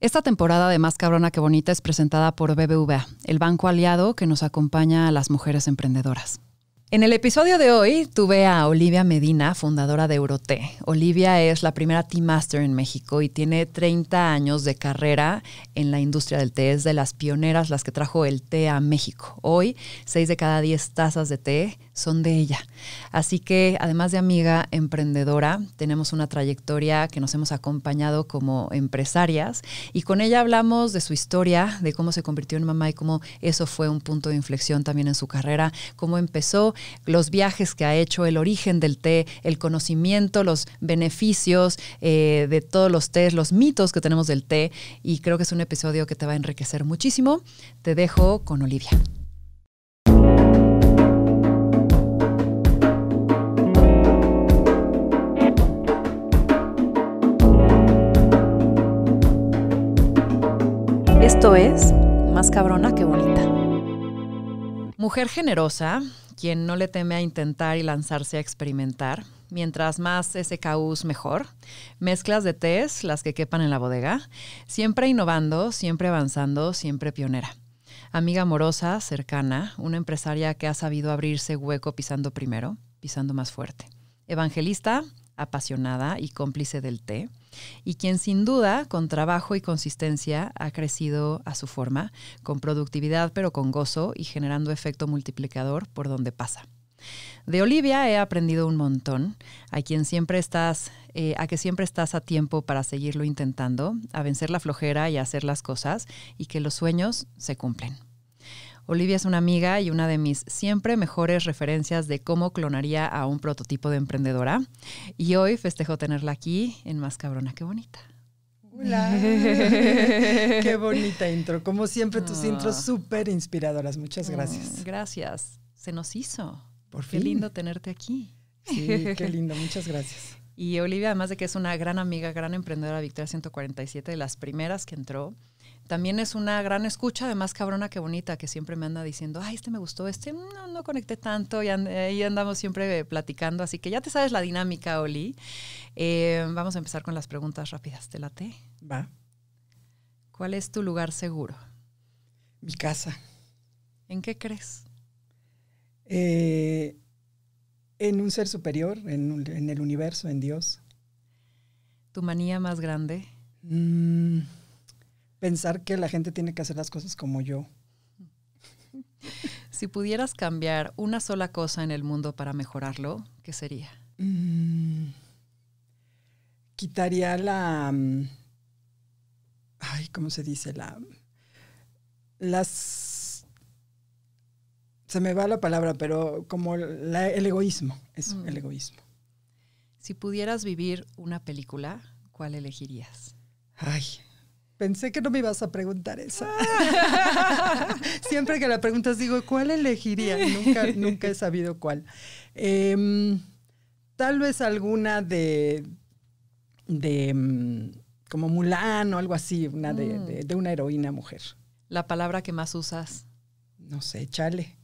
Esta temporada de Más Cabrona que Bonita es presentada por BBVA, el banco aliado que nos acompaña a las mujeres emprendedoras. En el episodio de hoy tuve a Olivia Medina, fundadora de Euroté. Olivia es la primera Tea Master en México y tiene 30 años de carrera en la industria del té. Es de las pioneras, las que trajo el té a México. Hoy, 6 de cada 10 tazas de té son de ella. Así que, además de amiga emprendedora, tenemos una trayectoria que nos hemos acompañado como empresarias y con ella hablamos de su historia, de cómo se convirtió en mamá y cómo eso fue un punto de inflexión también en su carrera, cómo empezó, los viajes que ha hecho, el origen del té, el conocimiento, los beneficios de todos los tés, los mitos que tenemos del té, y creo que es un episodio que te va a enriquecer muchísimo. Te dejo con Olivia. Esto es Más Cabrona que Bonita. Mujer generosa, quien no le teme a intentar y lanzarse a experimentar. Mientras más SKUs, mejor. Mezclas de tés, las que quepan en la bodega. Siempre innovando, siempre avanzando, siempre pionera. Amiga amorosa, cercana, una empresaria que ha sabido abrirse hueco pisando primero, pisando más fuerte. Evangelista, apasionada y cómplice del té, y quien sin duda, con trabajo y consistencia, ha crecido a su forma, con productividad pero con gozo y generando efecto multiplicador por donde pasa. De Olivia he aprendido un montón, a que siempre estás a tiempo para seguirlo intentando, a vencer la flojera y a hacer las cosas, y que los sueños se cumplen. Olivia es una amiga y una de mis siempre mejores referencias de cómo clonaría a un prototipo de emprendedora. Y hoy festejo tenerla aquí en Más Cabrona que Bonita. Hola, qué bonita intro. Como siempre, tus intros súper inspiradoras. Muchas gracias. Gracias. Se nos hizo. Por fin. Qué lindo tenerte aquí. Sí, qué lindo. Muchas gracias. Y Olivia, además de que es una gran amiga, gran emprendedora, Victoria 147, de las primeras que entró, también es una gran escucha de Más Cabrona que Bonita, que siempre me anda diciendo, ay, me gustó, no conecté tanto, y ahí andamos siempre platicando, así que ya te sabes la dinámica, Oli. Vamos a empezar con las preguntas rápidas. ¿Te late? Va. ¿Cuál es tu lugar seguro? Mi casa. ¿En qué crees? En un ser superior, en el universo, en Dios. ¿Tu manía más grande? Pensar que la gente tiene que hacer las cosas como yo. Si pudieras cambiar una sola cosa en el mundo para mejorarlo, ¿qué sería? Quitaría la... ¿cómo se dice? Se me va la palabra, pero como el egoísmo. Eso, el egoísmo. Si pudieras vivir una película, ¿cuál elegirías? Pensé que no me ibas a preguntar esa. Siempre que la preguntas digo, ¿cuál elegiría? Nunca he sabido cuál. Tal vez alguna de como Mulan o algo así, una de una heroína mujer. ¿La palabra que más usas? No sé, chale.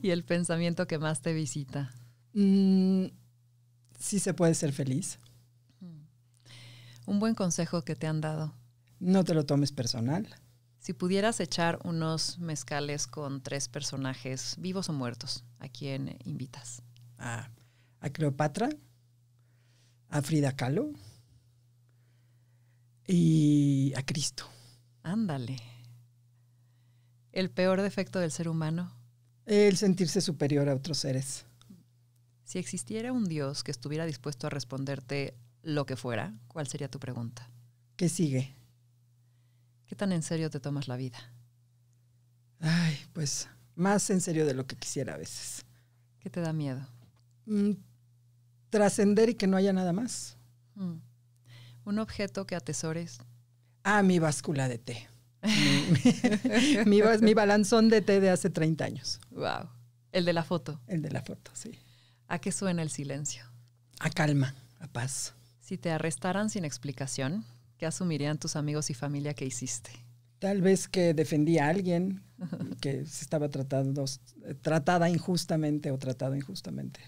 ¿Y el pensamiento que más te visita? Sí se puede ser feliz. Un buen consejo que te han dado. No te lo tomes personal. Si pudieras echar unos mezcales con 3 personajes, vivos o muertos, ¿a quién invitas? A Cleopatra, a Frida Kahlo y a Cristo. Ándale. ¿El peor defecto del ser humano? El sentirse superior a otros seres. Si existiera un Dios que estuviera dispuesto a responderte lo que fuera, ¿cuál sería tu pregunta? ¿Qué sigue? ¿Qué tan en serio te tomas la vida? Pues más en serio de lo que quisiera a veces. ¿Qué te da miedo? Trascender y que no haya nada más. ¿Un objeto que atesores? Mi báscula de té. mi balanzón de té de hace 30 años. Wow. ¿El de la foto? El de la foto, sí. ¿A qué suena el silencio? A calma, a paz. Si te arrestaran sin explicación, ¿qué asumirían tus amigos y familia que hiciste? Tal vez que defendía a alguien que se estaba tratada injustamente o tratado injustamente.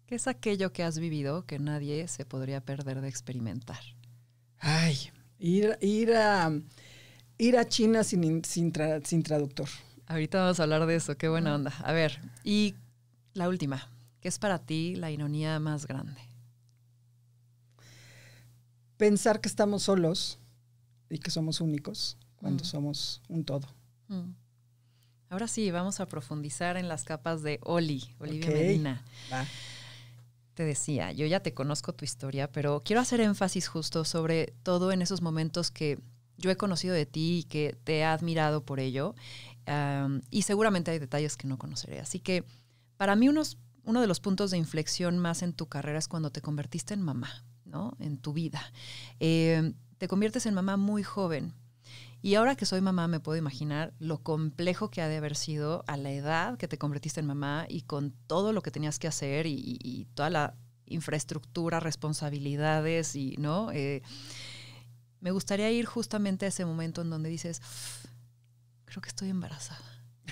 ¿Qué es aquello que has vivido que nadie se podría perder de experimentar? Ir a China sin traductor. Ahorita vamos a hablar de eso, qué buena onda. A ver, y la última, ¿qué es para ti la ironía más grande? Pensar que estamos solos y que somos únicos cuando somos un todo. Ahora sí, vamos a profundizar en las capas de Olivia Okay. Medina. Va. Te decía, yo ya te conozco tu historia, pero quiero hacer énfasis justo sobre todo en esos momentos que yo he conocido de ti y que te he admirado por ello. Y seguramente hay detalles que no conoceré. Así que para mí uno de los puntos de inflexión más en tu carrera es cuando te convertiste en mamá, ¿no? En tu vida. Te conviertes en mamá muy joven. Y ahora que soy mamá me puedo imaginar lo complejo que ha de haber sido a la edad que te convertiste en mamá y con todo lo que tenías que hacer y toda la infraestructura, responsabilidades y, ¿no? Me gustaría ir justamente a ese momento en donde dices, creo que estoy embarazada.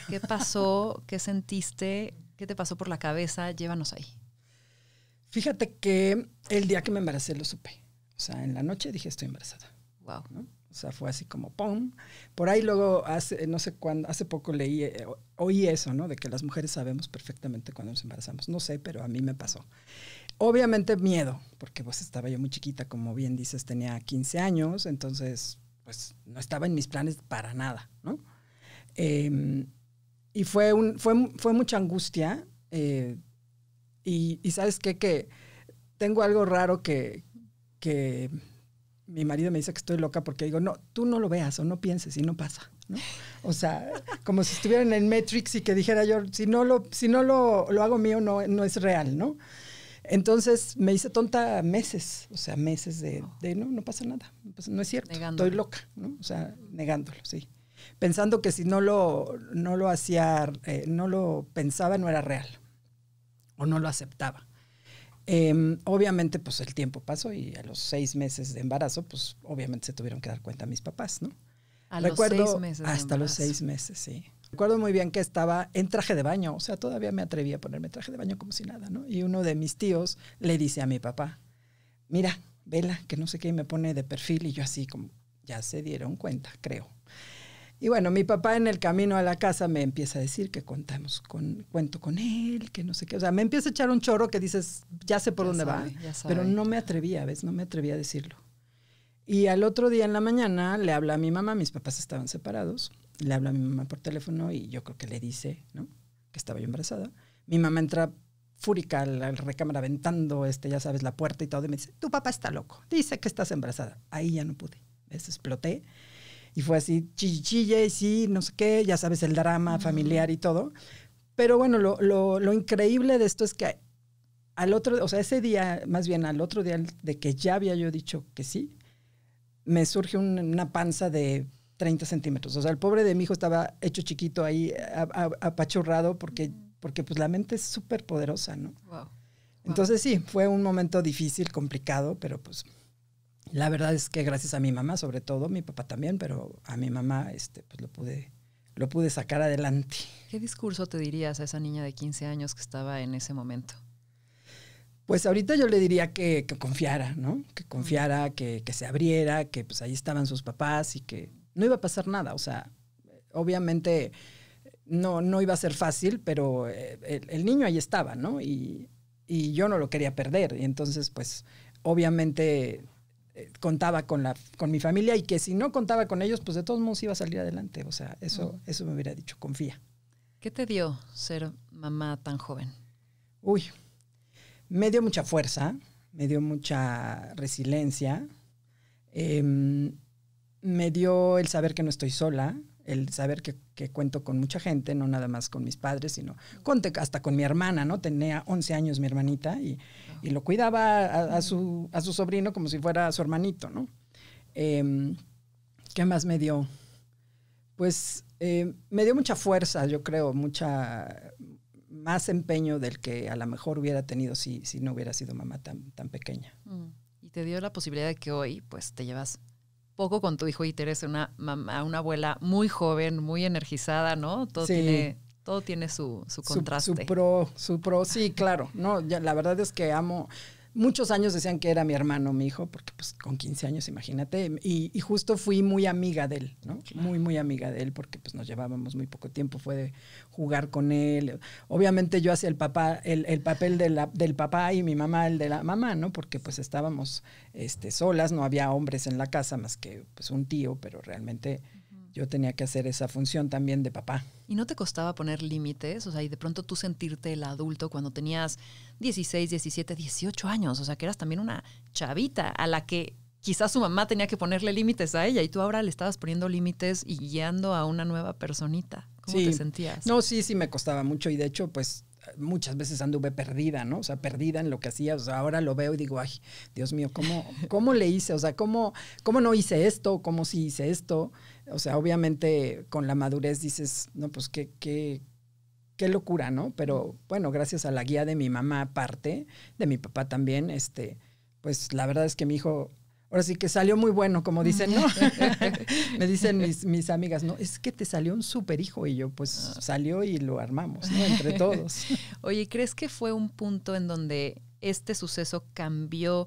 ¿Qué pasó? ¿Qué sentiste? ¿Qué te pasó por la cabeza? Llévanos ahí. Fíjate que el día que me embaracé lo supe. O sea, en la noche dije, estoy embarazada. Wow. ¿No? O sea, fue así como ¡pum! Por ahí luego, no sé cuándo, hace poco oí eso, ¿no? De que las mujeres sabemos perfectamente cuando nos embarazamos. No sé, pero a mí me pasó. Obviamente miedo, porque pues estaba yo muy chiquita, como bien dices, tenía 15 años, entonces pues no estaba en mis planes para nada, ¿no? Y fue mucha angustia. Y ¿sabes qué? Que tengo algo raro que mi marido me dice que estoy loca porque digo, no, tú no lo veas o no pienses y no pasa, ¿no? O sea, como si estuviera en el Matrix y que dijera yo, si no lo hago mío, no es real, ¿no? Entonces me hice tonta meses, o sea, meses de no pasa nada, no es cierto, Negándolo. Estoy loca, ¿no? O sea, negándolo, sí. Pensando que si no lo hacía, no lo pensaba, no era real o no lo aceptaba. Obviamente, pues el tiempo pasó y a los 6 meses de embarazo, pues obviamente se tuvieron que dar cuenta mis papás, ¿no? Recuerdo, los 6 meses hasta los 6 meses, sí. Recuerdo muy bien que estaba en traje de baño, o sea, todavía me atreví a ponerme traje de baño como si nada, ¿no? Y uno de mis tíos le dice a mi papá, mira, vela, que no sé qué, y me pone de perfil y yo así como, ya se dieron cuenta, creo. Y bueno, mi papá en el camino a la casa me empieza a decir que cuento con él, que no sé qué. O sea, me empieza a echar un chorro que dices, ya sé por dónde va, pero no me atrevía, ¿ves? No me atrevía a decirlo. Y al otro día en la mañana le habla a mi mamá, mis papás estaban separados, le habla a mi mamá por teléfono y yo creo que le dice, ¿no? Que estaba yo embarazada. Mi mamá entra fúrica a la recámara aventando, ya sabes, la puerta y todo, y me dice, tu papá está loco, dice que estás embarazada. Ahí ya no pude, ¿ves? Exploté. Y fue así, chille, sí, no sé qué, ya sabes, el drama familiar y todo. Pero bueno, lo increíble de esto es que ese día, más bien al otro día de que ya había yo dicho que sí, me surge una panza de 30 centímetros. O sea, el pobre de mi hijo estaba hecho chiquito ahí, apachurrado, porque pues la mente es súper poderosa, ¿no? Wow. Entonces sí, fue un momento difícil, complicado, pero pues la verdad es que gracias a mi mamá, sobre todo, mi papá también, pero a mi mamá pues lo pude sacar adelante. ¿Qué discurso te dirías a esa niña de 15 años que estaba en ese momento? Pues ahorita yo le diría que confiara, ¿no? Que confiara, que se abriera, que pues ahí estaban sus papás y que no iba a pasar nada. O sea, obviamente no iba a ser fácil, pero el niño ahí estaba, ¿no? Y yo no lo quería perder. Y entonces, pues, obviamente contaba con mi familia y que si no contaba con ellos, pues de todos modos iba a salir adelante. O sea, eso me hubiera dicho, confía. ¿Qué te dio ser mamá tan joven? Uy, me dio mucha fuerza, me dio mucha resiliencia, me dio el saber que no estoy sola, el saber que cuento con mucha gente, no nada más con mis padres, sino hasta con mi hermana, ¿no? Tenía 11 años mi hermanita y lo cuidaba a su sobrino como si fuera su hermanito, ¿no? ¿Qué más me dio? Pues me dio mucha fuerza, yo creo, más empeño del que a lo mejor hubiera tenido si no hubiera sido mamá tan pequeña. Y te dio la posibilidad de que hoy pues te llevas poco con tu hijo y eres una abuela muy joven, muy energizada, ¿no? Todo tiene su contraste. Su pro, sí, claro. No, ya, la verdad es que amo muchos años decían que era mi hermano, mi hijo, porque pues con 15 años, imagínate, y justo fui muy amiga de él, ¿no? Claro. Muy, muy amiga de él, porque pues nos llevábamos muy poco tiempo, fue de jugar con él. Obviamente yo hacía el papel del papá y mi mamá el de la mamá, ¿no? Porque pues estábamos solas, no había hombres en la casa más que pues un tío, pero realmente yo tenía que hacer esa función también de papá. ¿Y no te costaba poner límites? O sea, y de pronto tú sentirte el adulto cuando tenías 16, 17, 18 años. O sea, que eras también una chavita a la que quizás su mamá tenía que ponerle límites a ella y tú ahora le estabas poniendo límites y guiando a una nueva personita. ¿Cómo te sentías? No, sí me costaba mucho y de hecho, pues muchas veces anduve perdida, ¿no? O sea, perdida en lo que hacía. O sea, ahora lo veo y digo, ay, Dios mío, ¿cómo le hice? O sea, ¿cómo no hice esto? ¿Cómo sí hice esto? O sea, obviamente con la madurez dices, no, pues qué locura, ¿no? Pero bueno, gracias a la guía de mi mamá aparte, de mi papá también, pues la verdad es que mi hijo, ahora sí que salió muy bueno, como dicen, ¿no? Me dicen mis amigas, no, es que te salió un súper hijo y yo, pues salió y lo armamos, ¿no? Entre todos. Oye, ¿crees que fue un punto en donde este suceso cambió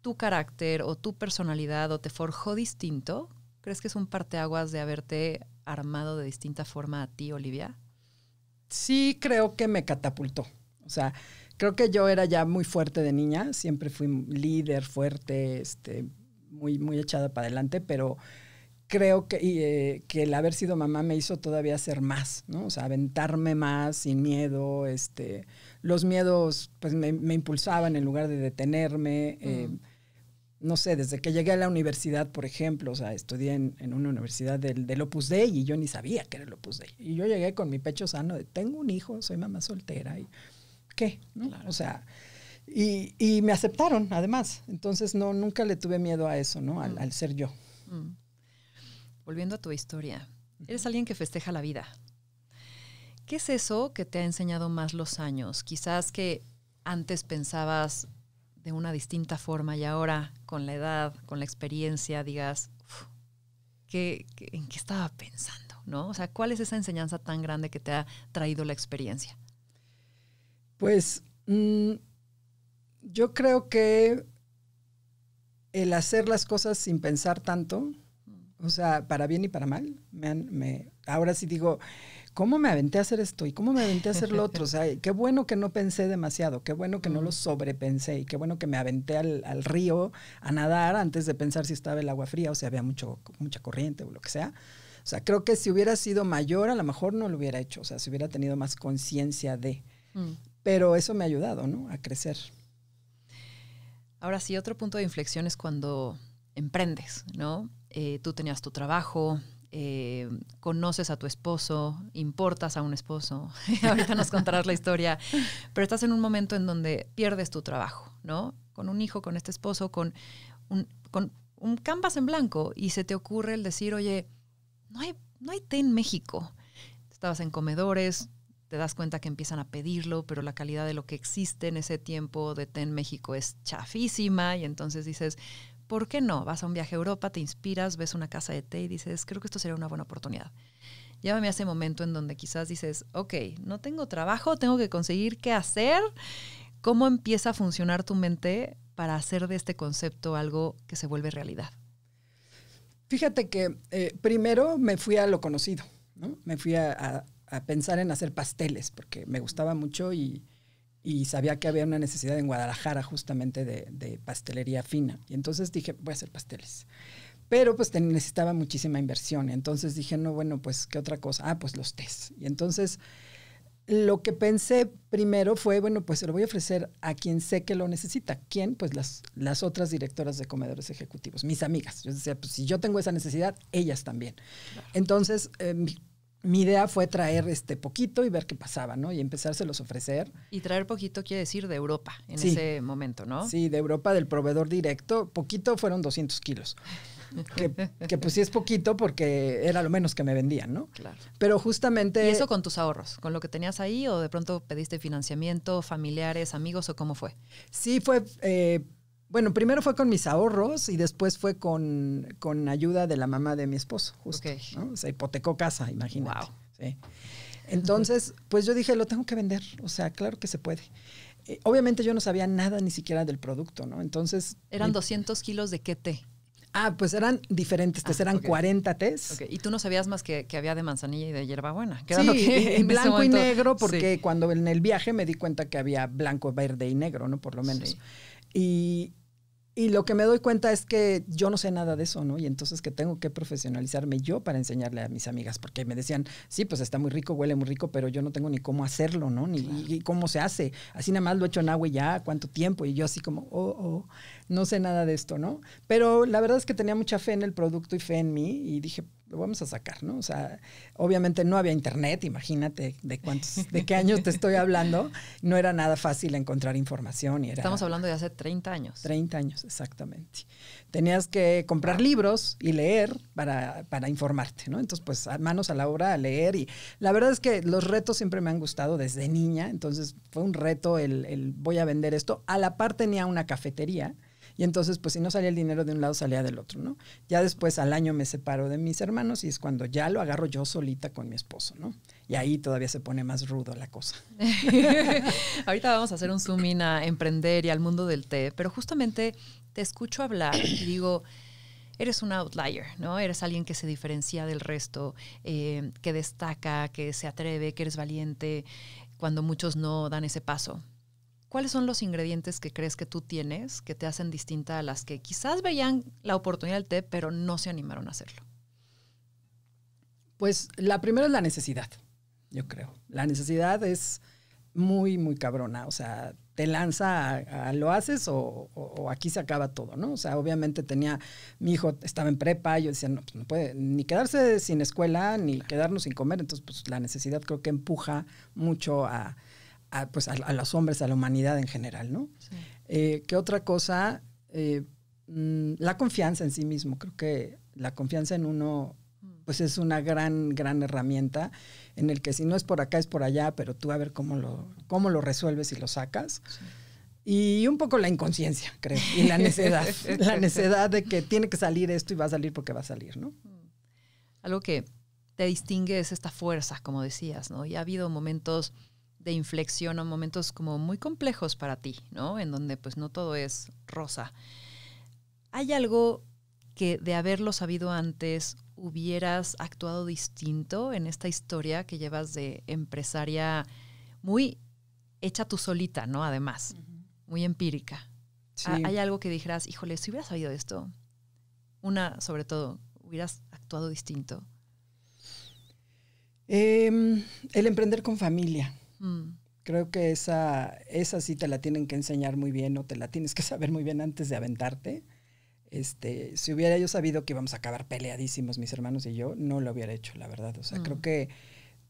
tu carácter o tu personalidad o te forjó distinto? ¿Crees que es un parteaguas de haberte armado de distinta forma a ti, Olivia? Sí, creo que me catapultó. O sea, creo que yo era ya muy fuerte de niña, siempre fui líder, fuerte, muy, muy echada para adelante, pero creo que el haber sido mamá me hizo todavía hacer más, ¿no? O sea, aventarme más, sin miedo, los miedos pues me impulsaban en lugar de detenerme. No sé, desde que llegué a la universidad, por ejemplo, o sea, estudié en una universidad del Opus Dei y yo ni sabía que era el Opus Dei. Y yo llegué con mi pecho sano de, tengo un hijo, soy mamá soltera, y ¿qué? ¿No? Claro. O sea, y me aceptaron, además. Entonces, no, nunca le tuve miedo a eso, ¿no? Al ser yo. Volviendo a tu historia, eres alguien que festeja la vida. ¿Qué es eso que te ha enseñado más los años? Quizás que antes pensabas de una distinta forma y ahora con la edad, con la experiencia, digas, ¿en qué estaba pensando? ¿No? O sea, ¿cuál es esa enseñanza tan grande que te ha traído la experiencia? Pues yo creo que el hacer las cosas sin pensar tanto, o sea, para bien y para mal, ahora sí digo, ¿cómo me aventé a hacer esto? ¿Y cómo me aventé a hacer lo otro? O sea, qué bueno que no pensé demasiado, qué bueno que no lo sobrepensé y qué bueno que me aventé al río a nadar antes de pensar si estaba el agua fría o si había mucha corriente o lo que sea. O sea, creo que si hubiera sido mayor, a lo mejor no lo hubiera hecho. O sea, si hubiera tenido más conciencia de... Pero eso me ha ayudado, ¿no? A crecer. Ahora sí, otro punto de inflexión es cuando emprendes, ¿no? Tú tenías tu trabajo, conoces a tu esposo, importas a un esposo. Ahorita nos contarás la historia, pero estás en un momento en donde pierdes tu trabajo, ¿no? Con un hijo, con este esposo, con un canvas en blanco y se te ocurre el decir, oye, no hay té en México. Estabas en comedores, te das cuenta que empiezan a pedirlo, pero la calidad de lo que existe en ese tiempo de té en México es chafísima y entonces dices, ¿por qué no? Vas a un viaje a Europa, te inspiras, ves una casa de té y dices, creo que esto sería una buena oportunidad. Llévame a ese momento en donde quizás dices, ok, no tengo trabajo, tengo que conseguir qué hacer. ¿Cómo empieza a funcionar tu mente para hacer de este concepto algo que se vuelve realidad? Fíjate que primero me fui a lo conocido, ¿no? Me fui a pensar en hacer pasteles porque me gustaba mucho y sabía que había una necesidad en Guadalajara justamente de pastelería fina. Y entonces dije, voy a hacer pasteles. Pero pues necesitaba muchísima inversión. Entonces dije, no, bueno, pues, ¿qué otra cosa? Ah, pues los tés. Y entonces lo que pensé primero fue, bueno, pues se lo voy a ofrecer a quien sé que lo necesita. ¿Quién? Pues las otras directoras de comedores ejecutivos, mis amigas. Yo decía, pues si yo tengo esa necesidad, ellas también. Claro. Entonces, mi idea fue traer poquito y ver qué pasaba, ¿no? Y empezárselos a ofrecer. Y traer poquito quiere decir de Europa en ese momento, ¿no? Sí, de Europa, del proveedor directo. Poquito fueron 200 kilos. que pues sí es poquito porque era lo menos que me vendían, ¿no? Claro. Pero justamente... ¿Y eso con tus ahorros? ¿Con lo que tenías ahí o de pronto pediste financiamiento, familiares, amigos o cómo fue? Sí, fue... bueno, primero fue con mis ahorros y después fue con ayuda de la mamá de mi esposo, justo. Okay. ¿No? Se hipotecó casa, imagínate. Wow. Sí. Entonces, pues yo dije, lo tengo que vender. O sea, claro que se puede. obviamente yo no sabía nada ni siquiera del producto, ¿no? Entonces... ¿Eran 200 kilos de qué té? Pues eran diferentes tés, eran 40 tés. Okay. Y tú no sabías más que había de manzanilla y de hierbabuena. Que era lo que en blanco momento... y negro, porque cuando en el viaje me di cuenta que había blanco, verde y negro, ¿no? Por lo menos. Sí. Y lo que me doy cuenta es que yo no sé nada de eso, ¿no? Y entonces que tengo que profesionalizarme yo para enseñarle a mis amigas, porque me decían, sí, pues está muy rico, huele muy rico, pero yo no tengo ni cómo hacerlo, ¿no? Ni cómo se hace. Así nada más lo echo en agua y ya, ¿cuánto tiempo? Y yo así como, no sé nada de esto, ¿no? Pero la verdad es que tenía mucha fe en el producto y fe en mí y dije, lo vamos a sacar, ¿no? O sea, obviamente no había internet, imagínate de qué años te estoy hablando. No era nada fácil encontrar información. Estamos hablando de hace 30 años. 30 años, exactamente. Tenías que comprar libros y leer para informarte, ¿no? Entonces, pues, manos a la obra a leer. Y la verdad es que los retos siempre me han gustado desde niña. Entonces, fue un reto el voy a vender esto. A la par tenía una cafetería. Y entonces, pues si no salía el dinero de un lado, salía del otro, ¿no? Ya después, al año me separo de mis hermanos y es cuando ya lo agarro yo solita con mi esposo, ¿no? Y ahí todavía se pone más rudo la cosa. Ahorita vamos a hacer un zoom in a emprender y al mundo del té, pero justamente te escucho hablar y digo, eres un outlier, ¿no? Eres alguien que se diferencia del resto, que destaca, que se atreve, que eres valiente, cuando muchos no dan ese paso. ¿Cuáles son los ingredientes que crees que tú tienes que te hacen distinta a las que quizás veían la oportunidad del té, pero no se animaron a hacerlo? Pues la primera es la necesidad, yo creo. La necesidad es muy, muy cabrona. O sea, te lanza a lo haces o aquí se acaba todo, ¿no? O sea, obviamente mi hijo estaba en prepa, yo decía, no, pues no puede ni quedarse sin escuela, ni quedarnos sin comer. Entonces, pues la necesidad creo que empuja mucho a los hombres, a la humanidad en general, ¿no? Sí. ¿Qué otra cosa? La confianza en sí mismo. Creo que la confianza en uno pues es una gran, gran herramienta en el que si no es por acá, es por allá, pero tú a ver cómo lo resuelves y lo sacas. Sí. Y un poco la inconsciencia, creo, y la necedad. La necedad de que tiene que salir esto y va a salir porque va a salir, ¿no? Algo que te distingue es esta fuerza, como decías, ¿no? Y ha habido momentos de inflexión o momentos como muy complejos para ti, ¿no? En donde pues no todo es rosa. ¿Hay algo que de haberlo sabido antes hubieras actuado distinto en esta historia que llevas de empresaria muy hecha tú solita, ¿no? Además, muy empírica. Sí. ¿Hay algo que dijeras, híjole, si hubieras sabido esto? Sobre todo, ¿hubieras actuado distinto? El emprender con familia. Creo que esa sí te la tienen que enseñar muy bien o te la tienes que saber muy bien antes de aventarte. Si hubiera yo sabido que íbamos a acabar peleadísimos mis hermanos y yo, no lo hubiera hecho, la verdad. O sea, creo que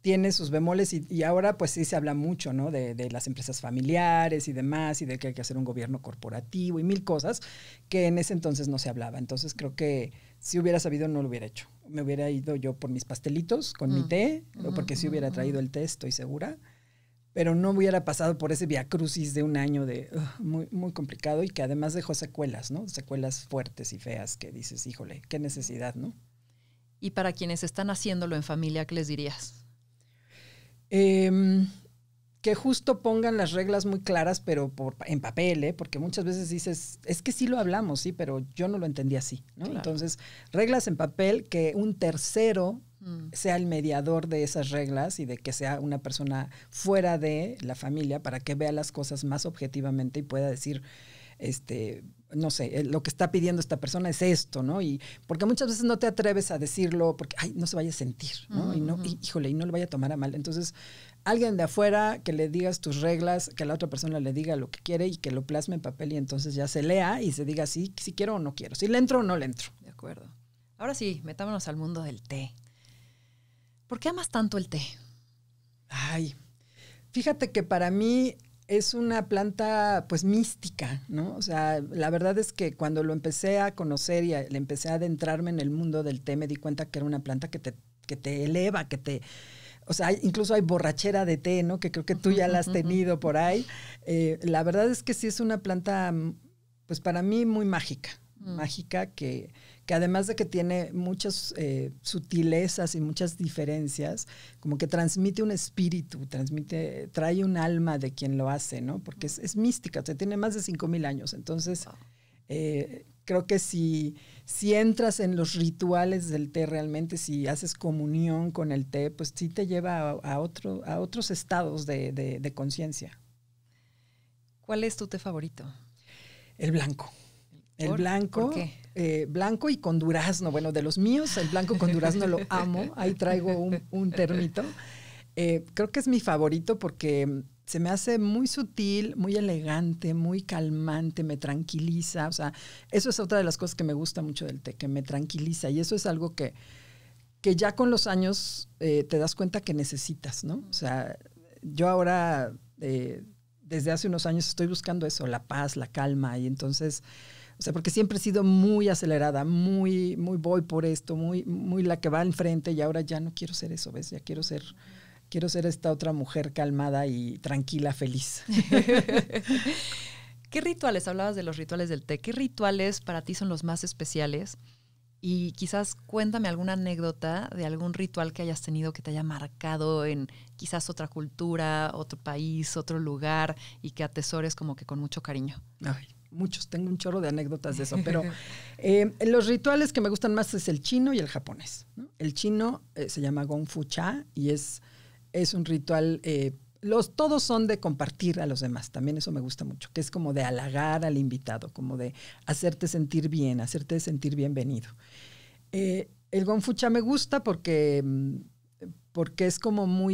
tiene sus bemoles y ahora pues sí se habla mucho, ¿no? De las empresas familiares y demás y de que hay que hacer un gobierno corporativo y mil cosas que en ese entonces no se hablaba. Entonces creo que si hubiera sabido no lo hubiera hecho. Me hubiera ido yo por mis pastelitos con mi té, porque sí hubiera traído el té, estoy segura. Pero no hubiera pasado por ese viacrucis de un año muy, muy complicado y que además dejó secuelas, ¿no? Secuelas fuertes y feas que dices, híjole, qué necesidad, ¿no? Y para quienes están haciéndolo en familia, ¿qué les dirías? Que justo pongan las reglas muy claras, pero en papel, porque muchas veces dices, es que sí lo hablamos, sí, pero yo no lo entendí así, ¿no? Claro. Entonces, reglas en papel, que un tercero sea el mediador de esas reglas y de que sea una persona fuera de la familia para que vea las cosas más objetivamente y pueda decir, no sé, lo que está pidiendo esta persona es esto, ¿no? Y porque muchas veces no te atreves a decirlo porque, ay, no se vaya a sentir, ¿no? Híjole, y no lo vaya a tomar a mal. Entonces, alguien de afuera que le digas tus reglas, que la otra persona le diga lo que quiere y que lo plasme en papel y entonces ya se lea y se diga si quiero o no quiero, si le entro o no le entro. De acuerdo. Ahora sí, metámonos al mundo del té. ¿Por qué amas tanto el té? Ay, fíjate que para mí es una planta pues mística, ¿no? O sea, la verdad es que cuando lo empecé a conocer y le empecé a adentrarme en el mundo del té, me di cuenta que era una planta que te eleva, o sea, incluso hay borrachera de té, ¿no? Que creo que tú ya la has tenido por ahí. La verdad es que sí es una planta, pues para mí muy mágica. Mágica que que además de que tiene muchas sutilezas y muchas diferencias, como que transmite un espíritu, trae un alma de quien lo hace, ¿no? Porque es mística, o sea, tiene más de 5,000 años. Entonces, creo que si entras en los rituales del té realmente, si haces comunión con el té, pues sí te lleva a otros estados de conciencia. ¿Cuál es tu té favorito? El blanco. El blanco. ¿Por qué? Blanco y con durazno. Bueno, de los míos, el blanco con durazno lo amo. Ahí traigo un termito. Creo que es mi favorito porque se me hace muy sutil, muy elegante, muy calmante, me tranquiliza. O sea, eso es otra de las cosas que me gusta mucho del té, que me tranquiliza. Y eso es algo que ya con los años te das cuenta que necesitas, ¿no? O sea, yo ahora, desde hace unos años estoy buscando eso, la paz, la calma. Y entonces, o sea, porque siempre he sido muy acelerada, muy voy por esto, muy la que va al frente, y ahora ya no quiero ser eso, ¿ves? Ya quiero ser esta otra mujer calmada y tranquila, feliz. ¿Qué rituales? Hablabas de los rituales del té. ¿Qué rituales para ti son los más especiales? Y quizás cuéntame alguna anécdota de algún ritual que hayas tenido que te haya marcado en quizás otra cultura, otro país, otro lugar, y que atesores como que con mucho cariño. Ay, muchos, tengo un chorro de anécdotas de eso, pero los rituales que me gustan más es el chino y el japonés, ¿no? El chino se llama Gong Fu Cha y es un ritual, todos son de compartir a los demás, también eso me gusta mucho, que es como de halagar al invitado, como de hacerte sentir bienvenido. El Gong Fu Cha me gusta porque es como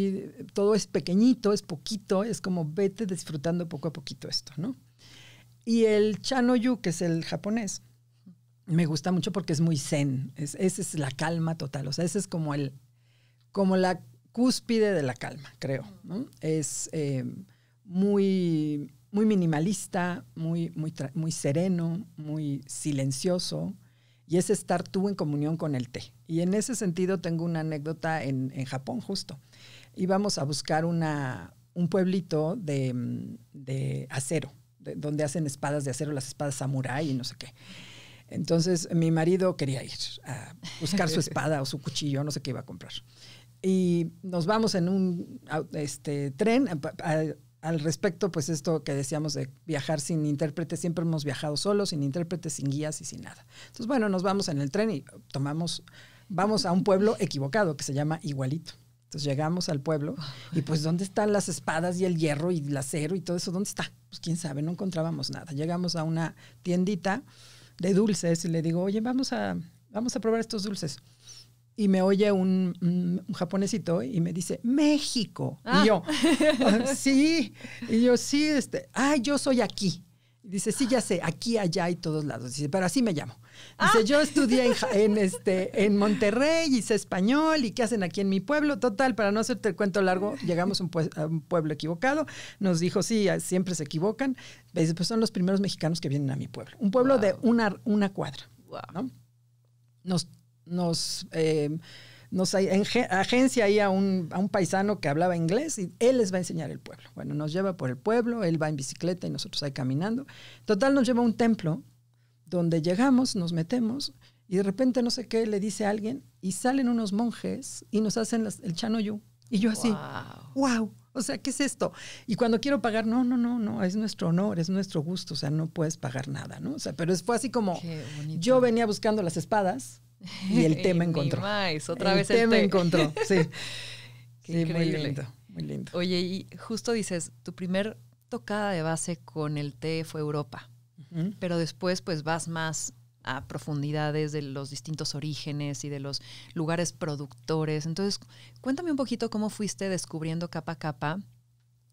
todo es pequeñito, es poquito, es como vete disfrutando poco a poquito esto, ¿no? Y el Cha no Yu, que es el japonés, me gusta mucho porque es muy zen. Esa es la calma total. O sea, ese es como la cúspide de la calma, creo, ¿no? Es muy minimalista, muy sereno, muy silencioso. Y es estar tú en comunión con el té. Y en ese sentido tengo una anécdota en Japón, justo. Íbamos a buscar un pueblito de acero, donde hacen espadas de acero, las espadas samurái y no sé qué. Entonces mi marido quería ir a buscar su espada o su cuchillo, no sé qué iba a comprar. Y nos vamos en un tren. Al respecto, pues esto que decíamos de viajar sin intérprete, siempre hemos viajado solos, sin intérprete, sin guías y sin nada. Entonces, bueno, nos vamos en el tren y vamos a un pueblo equivocado que se llama Igualito. Entonces llegamos al pueblo y pues ¿dónde están las espadas y el hierro y el acero y todo eso? ¿Dónde está? Pues quién sabe, no encontrábamos nada. Llegamos a una tiendita de dulces y le digo, oye, vamos a probar estos dulces. Y me oye un japonesito y me dice, México. Y yo, sí. Y yo, sí, yo soy aquí. Y dice, sí, ya sé, aquí, allá y todos lados. Dice, pero así me llamo. Dice, yo estudié en Monterrey y sé español y ¿qué hacen aquí en mi pueblo? Total, para no hacerte el cuento largo, llegamos a un pueblo equivocado. Nos dijo, sí, siempre se equivocan. Dice, pues son los primeros mexicanos que vienen a mi pueblo. Un pueblo de una cuadra. ¿No? Nos agencia ahí a un paisano que hablaba inglés y él les va a enseñar el pueblo. Bueno, nos lleva por el pueblo, él va en bicicleta y nosotros ahí caminando. Total, nos lleva a un templo donde llegamos, nos metemos y de repente no sé qué le dice a alguien y salen unos monjes y nos hacen el Cha no Yu. Y yo así, wow, o sea, ¿qué es esto? Y cuando quiero pagar, no, es nuestro honor, es nuestro gusto, o sea, no puedes pagar nada, ¿no? O sea, pero fue así como, yo venía buscando las espadas y el té me encontró. Otra vez el té me encontró, sí. Qué increíble. Muy lindo. Oye, y justo dices, tu primer tocada de base con el té fue Europa, pero después pues vas más a profundidades de los distintos orígenes y de los lugares productores. Entonces, cuéntame un poquito cómo fuiste descubriendo capa a capa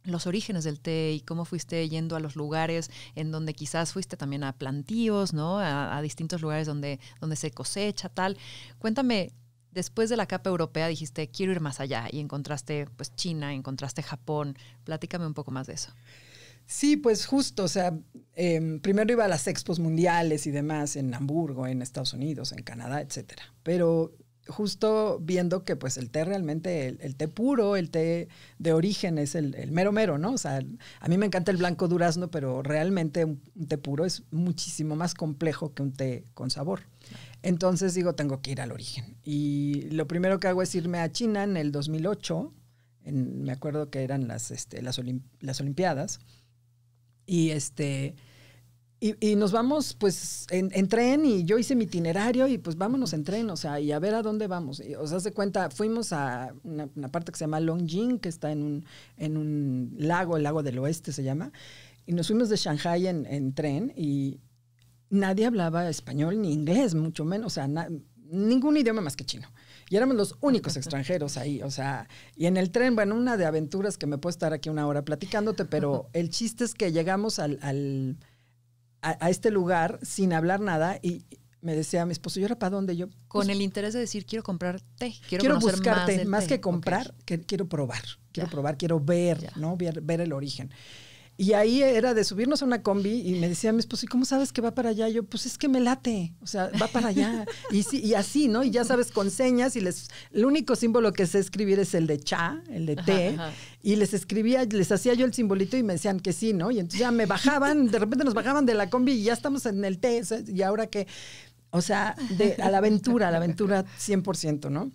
los orígenes del té y cómo fuiste yendo a los lugares en donde quizás fuiste también a plantíos, ¿no? A distintos lugares donde se cosecha, tal. Cuéntame, después de la capa europea dijiste, quiero ir más allá y encontraste pues China, encontraste Japón. Platícame un poco más de eso. Sí, pues justo, o sea, primero iba a las expos mundiales y demás en Hamburgo, en Estados Unidos, en Canadá, etcétera. Pero justo viendo que pues el té realmente, el té puro, el té de origen es el mero mero, ¿no? O sea, a mí me encanta el blanco durazno, pero realmente un té puro es muchísimo más complejo que un té con sabor. Entonces digo, tengo que ir al origen. Y lo primero que hago es irme a China en el 2008, me acuerdo que eran las Olimpiadas, y nos vamos pues en tren, y yo hice mi itinerario y pues vámonos en tren, o sea, y a ver a dónde vamos. Y, o sea, se cuenta, fuimos a una parte que se llama Longjing, que está en un lago, el lago del oeste se llama, y nos fuimos de Shanghái en tren, y nadie hablaba español ni inglés, mucho menos, o sea, ningún idioma más que chino. Y éramos los únicos extranjeros ahí, o sea, y en el tren, bueno, una de aventuras que me puedo estar aquí una hora platicándote, pero el chiste es que llegamos a este lugar sin hablar nada, y me decía mi esposo, ¿y ahora para dónde? Yo, con el interés de decir, quiero comprar té, quiero conocer buscar té, más té. que comprar, quiero probar, quiero ver, ¿no? Ver el origen. Y ahí era de subirnos a una combi, y me decía mi esposo, ¿y cómo sabes que va para allá? Yo, pues es que me late, o sea, va para allá. Y sí, y así, ¿no? Y ya sabes, con señas, y el único símbolo que sé escribir es el de cha, el de té, ajá. Y les escribía, les hacía yo el simbolito y me decían que sí, ¿no? Y entonces ya me bajaban, de repente nos bajaban de la combi y ya estamos en el té, y ahora que, o sea, a la aventura 100%, ¿no?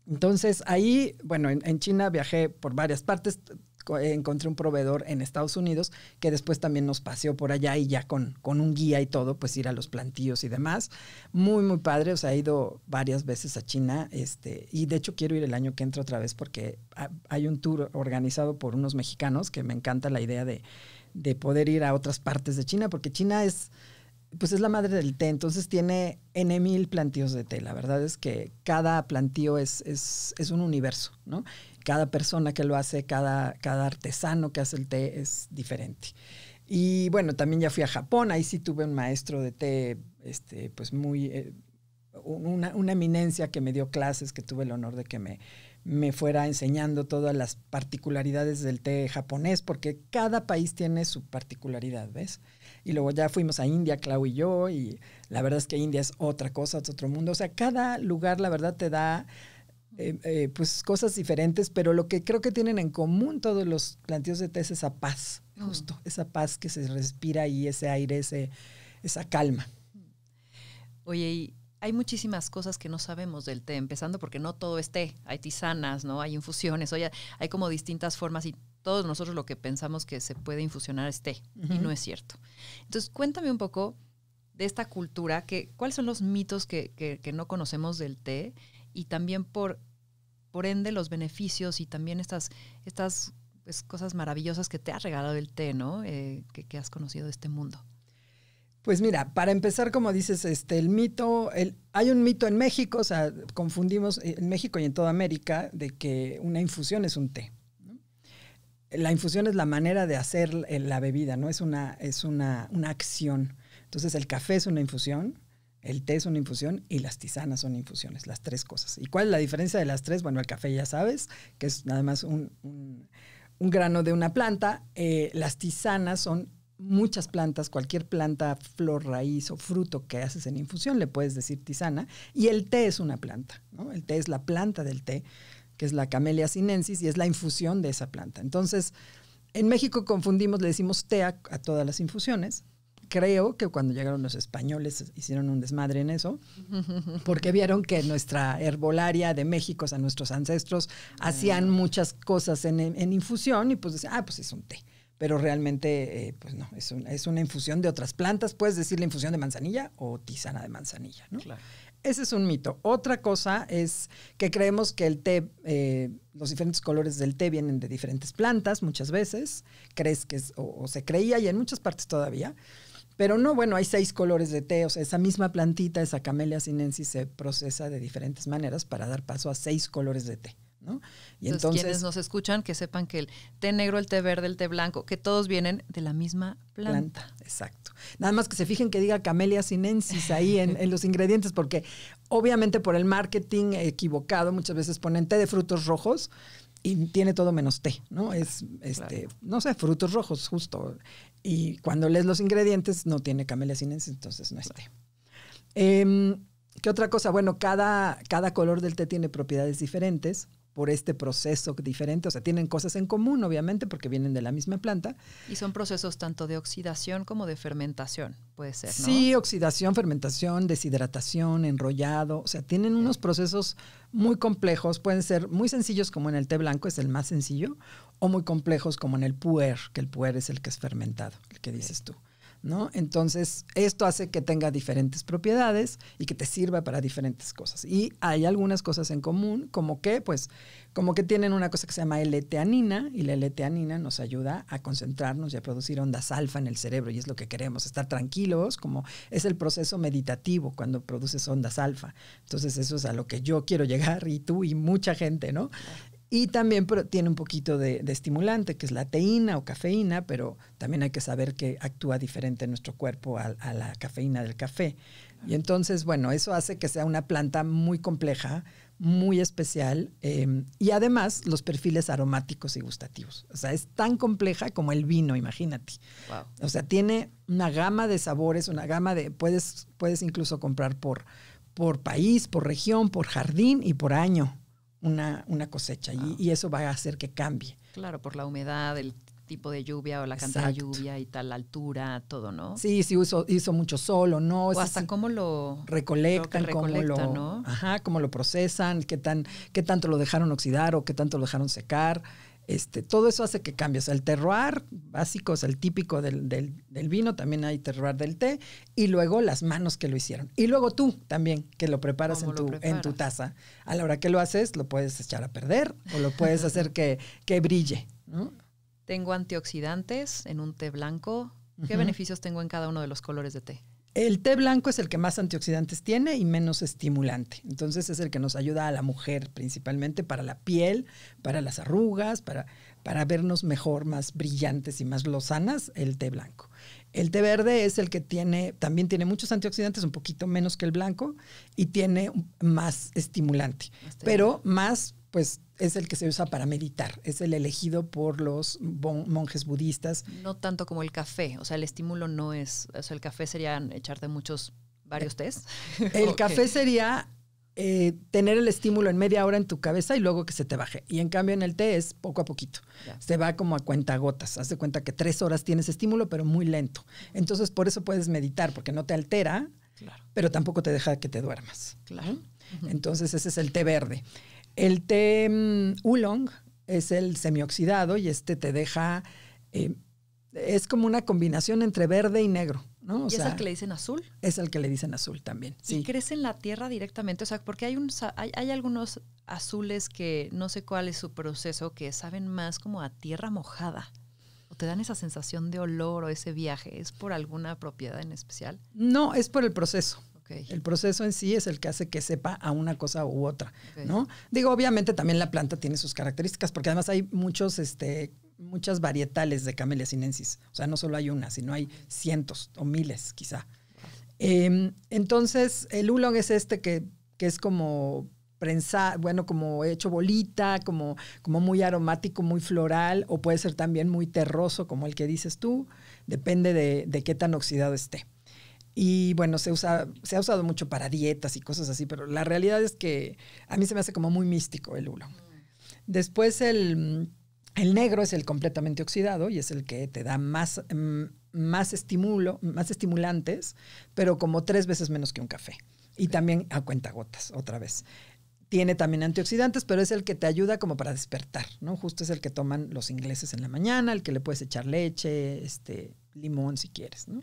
Entonces ahí, bueno, en China viajé por varias partes. Encontré un proveedor en Estados Unidos que después también nos paseó por allá, y ya con un guía y todo, pues ir a los plantíos y demás. Muy, muy padre. O sea, he ido varias veces a China, y de hecho quiero ir el año que entra otra vez, porque hay un tour organizado por unos mexicanos que me encanta la idea de poder ir a otras partes de China, porque China es la madre del té, entonces tiene N,000 plantíos de té. La verdad es que cada plantío es un universo, ¿no? Cada persona que lo hace, cada artesano que hace el té es diferente. Y bueno, también ya fui a Japón, ahí sí tuve un maestro de té, pues muy, una eminencia que me dio clases, que tuve el honor de que me fuera enseñando todas las particularidades del té japonés, porque cada país tiene su particularidad, ¿ves? Y luego ya fuimos a India, Clau y yo, y la verdad es que India es otra cosa, es otro mundo. O sea, cada lugar, la verdad, te da pues cosas diferentes, pero lo que creo que tienen en común todos los plantíos de té es esa paz, justo, esa paz que se respira ahí, ese aire, esa calma. Oye, y hay muchísimas cosas que no sabemos del té, empezando porque no todo es té, hay tisanas, ¿no? Hay infusiones, oye, hay como distintas formas, y todos nosotros lo que pensamos que se puede infusionar es té, y no es cierto. Entonces, cuéntame un poco de esta cultura, ¿cuáles son los mitos que no conocemos del té? Y también por ende los beneficios, y también estas pues, cosas maravillosas que te ha regalado el té, ¿no? Que has conocido de este mundo. Pues mira, para empezar, como dices, el mito, hay un mito en México, o sea, confundimos en México y en toda América de que una infusión es un té, ¿no? La infusión es la manera de hacer la bebida, ¿no? Es una acción. Entonces el café es una infusión, el té es una infusión, y las tisanas son infusiones, las tres cosas. ¿Y cuál es la diferencia de las tres? Bueno, el café ya sabes, que es nada más un grano de una planta. Las tisanas son muchas plantas, cualquier planta, flor, raíz o fruto que haces en infusión, le puedes decir tisana. Y el té es una planta, ¿no? El té es la planta del té, que es la Camellia sinensis, y es la infusión de esa planta. Entonces, en México confundimos, le decimos té a todas las infusiones. Creo que cuando llegaron los españoles hicieron un desmadre en eso, porque vieron que nuestra herbolaria de México, o sea, nuestros ancestros hacían muchas cosas en infusión, y pues decían, pues es un té. Pero realmente, pues no, es una infusión de otras plantas. Puedes decirle infusión de manzanilla o tisana de manzanilla, ¿no? Claro. Ese es un mito. Otra cosa es que creemos que el té, los diferentes colores del té vienen de diferentes plantas muchas veces. Crees que o se creía, y en muchas partes todavía. Pero no, bueno, hay 6 colores de té, o sea, esa misma plantita, esa Camellia sinensis, se procesa de diferentes maneras para dar paso a 6 colores de té, ¿no? Y entonces quienes nos escuchan, que sepan que el té negro, el té verde, el té blanco, que todos vienen de la misma planta. Exacto. Nada más que se fijen que diga Camellia sinensis ahí en los ingredientes, porque obviamente por el marketing equivocado muchas veces ponen té de frutos rojos y tiene todo menos té, ¿no? Es, claro, no sé, frutos rojos, justo. Y cuando lees los ingredientes no tiene Camellia sinensis, entonces no es té. ¿Qué otra cosa? Bueno, cada color del té tiene propiedades diferentes por este proceso diferente. O sea, tienen cosas en común, obviamente, porque vienen de la misma planta. Y son procesos tanto de oxidación como de fermentación, puede ser, ¿no? Sí, oxidación, fermentación, deshidratación, enrollado. O sea, tienen unos procesos muy complejos. Pueden ser muy sencillos como en el té blanco, es el más sencillo, o muy complejos como en el puer, que el puer es el que es fermentado, el que dices tú, ¿no? Entonces, esto hace que tenga diferentes propiedades y que te sirva para diferentes cosas. Y hay algunas cosas en común, como que tienen una cosa que se llama L-teanina, y la L-teanina nos ayuda a concentrarnos y a producir ondas alfa en el cerebro, y es lo que queremos, estar tranquilos, como es el proceso meditativo cuando produces ondas alfa. Entonces, eso es a lo que yo quiero llegar, y tú y mucha gente, ¿no? Y también tiene un poquito de estimulante, que es la teína o cafeína, pero también hay que saber que actúa diferente en nuestro cuerpo a la cafeína del café. Y entonces, bueno, eso hace que sea una planta muy compleja, muy especial, y además los perfiles aromáticos y gustativos. O sea, es tan compleja como el vino, imagínate. Wow. O sea, tiene una gama de sabores, una gama de... Puedes incluso comprar por país, por región, por jardín y por año. Una cosecha, y eso va a hacer que cambie. Claro, por la humedad, el tipo de lluvia o la cantidad de lluvia y tal, la altura, todo, ¿no? Sí, si hizo mucho sol o no. O hasta cómo lo recolectan, cómo ¿no? Cómo lo procesan, qué tanto lo dejaron oxidar o qué tanto lo dejaron secar. Todo eso hace que cambie. O sea, el terroir básico, o sea, el típico del vino, también hay terroir del té, y luego las manos que lo hicieron. Y luego tú también, que lo preparas en tu taza. A la hora que lo haces, lo puedes echar a perder o lo puedes hacer que brille, ¿no? Tengo antioxidantes en un té blanco. ¿Qué beneficios tengo en cada uno de los colores de té? El té blanco es el que más antioxidantes tiene y menos estimulante. Entonces es el que nos ayuda a la mujer principalmente para la piel, para las arrugas, para vernos mejor, más brillantes y más lozanas, el té blanco. El té verde es el que también tiene muchos antioxidantes, un poquito menos que el blanco, y tiene más estimulante. Pero más, pues, es el que se usa para meditar. Es el elegido por los monjes budistas. No tanto como el café. O sea, el estímulo no es... O sea, el café sería echarte varios tés. El café sería tener el estímulo en media hora en tu cabeza y luego que se te baje. Y en cambio en el té es poco a poquito. Ya. Se va como a cuentagotas. Haz de cuenta que 3 horas tienes estímulo, pero muy lento. Entonces, por eso puedes meditar, porque no te altera, claro, pero tampoco te deja que te duermas. Claro. Entonces, ese es el té verde. El té oolong es el semioxidado, y te deja... es como una combinación entre verde y negro, ¿no? ¿Y es el que le dicen azul? Es el que le dicen azul también, sí. ¿Y crece en la tierra directamente? O sea, porque hay algunos azules que no sé cuál es su proceso, que saben más como a tierra mojada. ¿O te dan esa sensación de olor o ese viaje? ¿Es por alguna propiedad en especial? No, es por el proceso. Okay. El proceso en sí es el que hace que sepa a una cosa u otra, okay, ¿no? Digo, obviamente también la planta tiene sus características, porque además hay muchas varietales de Camellia sinensis. O sea, no solo hay una, sino hay cientos o miles quizá. Entonces, el oolong es que es como prensado, bueno, como hecho bolita, como muy aromático, muy floral, o puede ser también muy terroso, como el que dices tú. Depende de qué tan oxidado esté. Y bueno, se ha usado mucho para dietas y cosas así, pero la realidad es que a mí se me hace como muy místico el oolong. Después el negro es el completamente oxidado, y es el que te da más estimulantes, pero como 3 veces menos que un café. Y también a cuentagotas, otra vez. Tiene también antioxidantes, pero es el que te ayuda como para despertar, ¿no? Justo es el que toman los ingleses en la mañana, el que le puedes echar leche, limón si quieres, ¿no?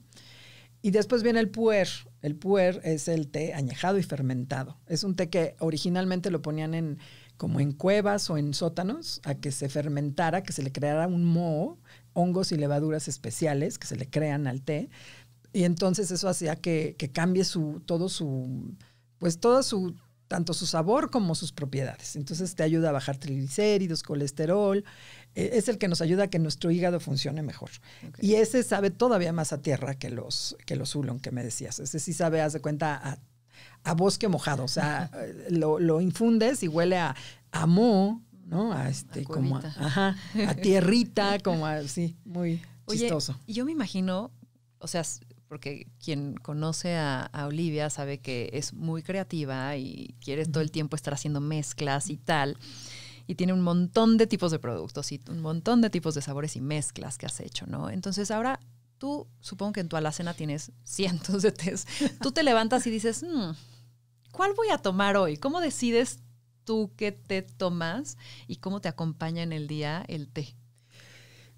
Y después viene el puer. El puer es el té añejado y fermentado. Es un té que originalmente lo ponían como en cuevas o en sótanos, a que se fermentara, que se le creara un moho, hongos y levaduras especiales que se le crean al té. Y entonces eso hacía que cambie tanto su sabor como sus propiedades. Entonces te ayuda a bajar triglicéridos, colesterol. Es el que nos ayuda a que nuestro hígado funcione mejor. Okay. Y ese sabe todavía más a tierra que los oolong que me decías. Ese sí sabe, haz de cuenta, a bosque mojado. O sea, lo infundes y huele a moho, ¿no? A tierrita, como así, muy chistoso. Oye, yo me imagino, o sea, porque quien conoce a Olivia sabe que es muy creativa y quiere todo el tiempo estar haciendo mezclas y tal. Y tiene un montón de tipos de productos y un montón de tipos de sabores y mezclas que has hecho, ¿no? Entonces ahora tú, supongo que en tu alacena tienes cientos de tés. Tú te levantas y dices, ¿cuál voy a tomar hoy? ¿Cómo decides tú qué té tomas y cómo te acompaña en el día el té?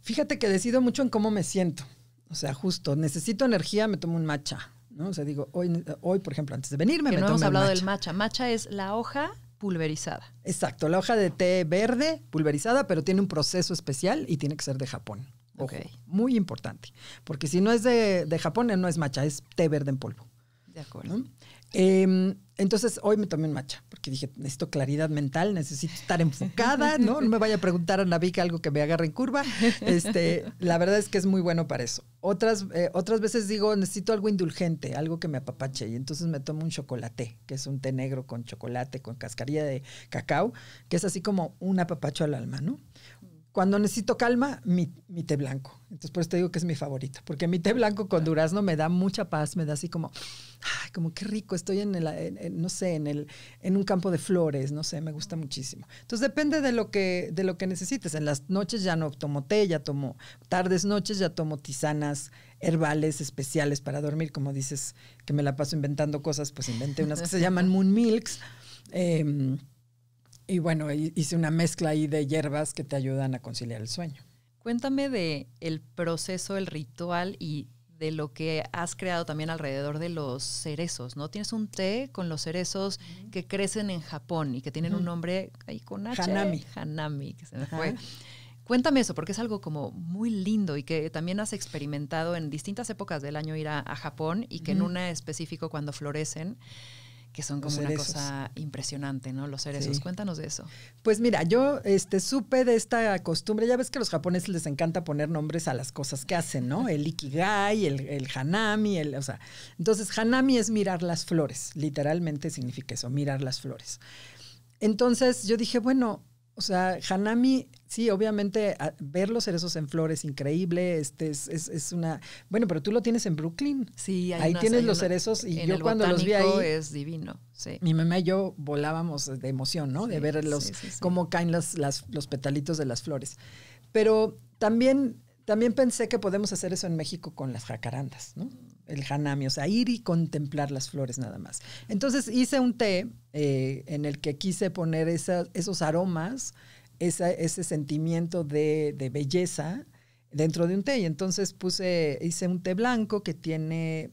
Fíjate que decido mucho en cómo me siento. O sea, justo, necesito energía, me tomo un matcha, ¿no? O sea, digo, hoy por ejemplo, antes de venirme, me tomo el matcha. No hemos hablado del matcha. Matcha es la hoja pulverizada. Exacto, la hoja de té verde pulverizada, pero tiene un proceso especial y tiene que ser de Japón. Ojo, muy importante. Porque si no es de Japón, no es matcha, es té verde en polvo. De acuerdo. ¿No? Entonces, hoy me tomé un matcha, porque dije, necesito claridad mental, necesito estar enfocada, ¿no? No me vaya a preguntar a Navika algo que me agarre en curva. La verdad es que es muy bueno para eso. Otras veces digo, necesito algo indulgente, algo que me apapache, y entonces me tomo un chocolate, que es un té negro con chocolate, con cascarilla de cacao, que es así como un apapacho al alma, ¿no? Cuando necesito calma, mi té blanco. Entonces, por eso te digo que es mi favorito. Porque mi té blanco con durazno me da mucha paz, me da así como, como qué rico, estoy no sé, en un campo de flores, no sé, me gusta muchísimo. Entonces, depende de lo que necesites. En las noches ya no tomo té, ya tomo tardes, noches, ya tomo tisanas herbales especiales para dormir. Como dices que me la paso inventando cosas, pues inventé unas que se llaman Moon Milks. Y bueno, hice una mezcla ahí de hierbas que te ayudan a conciliar el sueño. Cuéntame de el proceso, el ritual y de lo que has creado también alrededor de los cerezos, ¿no? Tienes un té con los cerezos que crecen en Japón y que tienen un nombre ahí con H. Hanami, que se me fue. Cuéntame eso, porque es algo como muy lindo y que también has experimentado en distintas épocas del año ir a Japón y que en una específico cuando florecen, que son como una cosa impresionante, ¿no? Los cerezos. Sí. Cuéntanos de eso. Pues mira, yo supe de esta costumbre. Ya ves que a los japoneses les encanta poner nombres a las cosas que hacen, ¿no? El ikigai, el hanami, entonces hanami es mirar las flores. Literalmente significa eso, mirar las flores. Entonces yo dije, bueno, o sea, hanami, sí, obviamente ver los cerezos en flores, increíble, es una... Bueno, pero tú lo tienes en Brooklyn. Sí, ahí tienes los cerezos y yo cuando los vi ahí... es divino, sí. Mi mamá y yo volábamos de emoción, ¿no? Sí, de ver cómo caen los petalitos de las flores. Pero también pensé que podemos hacer eso en México con las jacarandas, ¿no? El hanami, o sea, ir y contemplar las flores nada más. Entonces hice un té en el que quise poner esos aromas, ese sentimiento de belleza dentro de un té. Y entonces hice un té blanco que tiene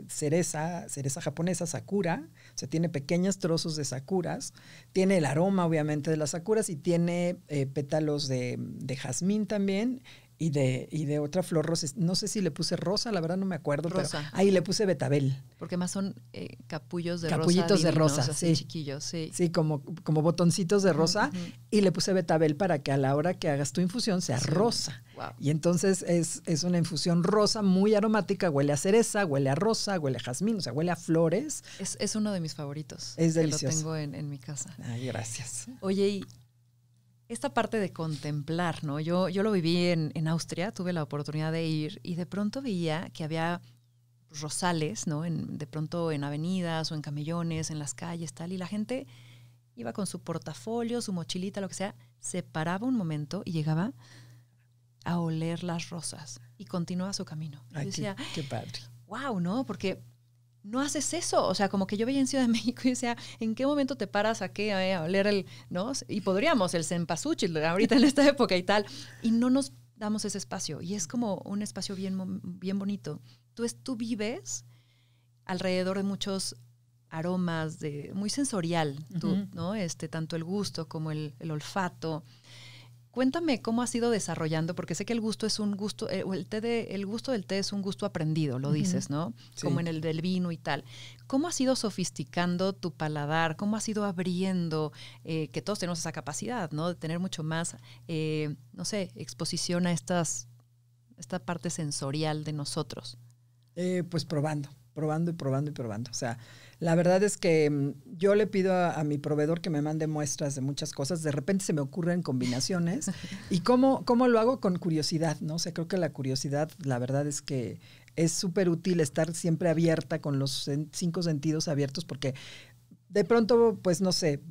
cereza japonesa, sakura, o sea, tiene pequeños trozos de sakuras, tiene el aroma obviamente de las sakuras y tiene pétalos de jazmín también. Y de otra flor rosa. No sé si le puse rosa, la verdad no me acuerdo. Rosa. Pero ahí le puse betabel. Porque más son capullitos divinos, de rosa, así sí. Chiquillos, sí. Sí, como botoncitos de rosa. Y le puse betabel para que a la hora que hagas tu infusión sea rosa. Wow. Y entonces es una infusión rosa muy aromática. Huele a cereza, huele a rosa, huele a jazmín, o sea, huele a flores. Es uno de mis favoritos. Es delicioso. Lo tengo en mi casa. Ay, gracias. Oye, y esta parte de contemplar, ¿no? Yo lo viví en Austria, tuve la oportunidad de ir y de pronto veía que había rosales, ¿no? De pronto en avenidas o en camellones, en las calles, tal, y la gente iba con su portafolio, su mochilita, lo que sea, se paraba un momento y llegaba a oler las rosas y continuaba su camino. Ay, y decía, qué padre. Wow, ¿no? Porque no haces eso. O sea, como que yo veía en Ciudad de México y decía, ¿en qué momento te paras a oler ¿no? Y podríamos el cempasúchil ahorita en esta época y tal. Y no nos damos ese espacio. Y es como un espacio bien bonito. Tú vives alrededor de muchos aromas, muy sensorial, ¿no? Tanto el gusto como el olfato. Cuéntame cómo has ido desarrollando, porque sé que el gusto es un gusto, el gusto del té es un gusto aprendido, lo dices, ¿no? Sí. Como en el del vino y tal. ¿Cómo has ido sofisticando tu paladar? ¿Cómo has ido abriendo, que todos tenemos esa capacidad, ¿no? De tener mucho más, no sé, exposición a esta parte sensorial de nosotros. Pues probando. O sea, la verdad es que yo le pido a mi proveedor que me mande muestras de muchas cosas. De repente se me ocurren combinaciones. ¿Y cómo lo hago? Con curiosidad, ¿no? O sea, creo que la curiosidad, la verdad es que es súper útil estar siempre abierta con los 5 sentidos abiertos porque de pronto, pues no sé,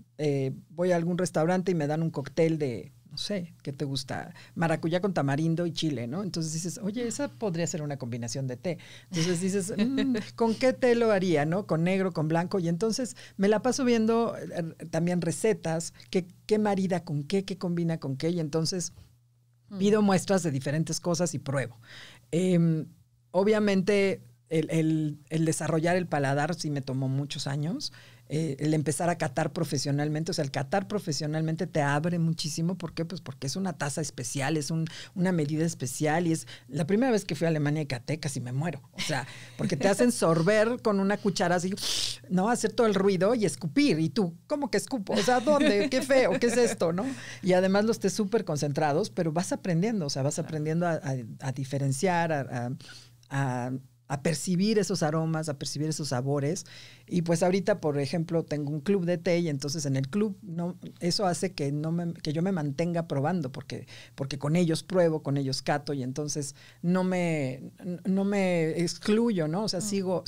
voy a algún restaurante y me dan un cóctel de, no sé, ¿qué te gusta? Maracuyá con tamarindo y chile, ¿no? Entonces dices, oye, esa podría ser una combinación de té. Entonces dices, ¿con qué té lo haría, no? Con negro, con blanco. Y entonces me la paso viendo también recetas, qué marida con qué combina con qué. Y entonces pido muestras de diferentes cosas y pruebo. Obviamente, el desarrollar el paladar sí me tomó muchos años. El empezar a catar profesionalmente, o sea, el catar profesionalmente te abre muchísimo. ¿Por qué? Pues porque es una taza especial, es una medida especial y es la primera vez que fui a Alemania y caté casi me muero. O sea, porque te hacen sorber con una cuchara así, ¿no? Hacer todo el ruido y escupir. Y tú, ¿cómo que escupo? O sea, ¿dónde? Qué feo, ¿qué es esto? ¿No? Y además los tés súper concentrados, pero vas aprendiendo, o sea, vas aprendiendo a diferenciar, a percibir esos aromas, a percibir esos sabores. Y pues ahorita, por ejemplo, tengo un club de té y entonces en el club eso hace que yo me mantenga probando porque con ellos pruebo, con ellos cato y entonces no me excluyo, ¿no? O sea, sigo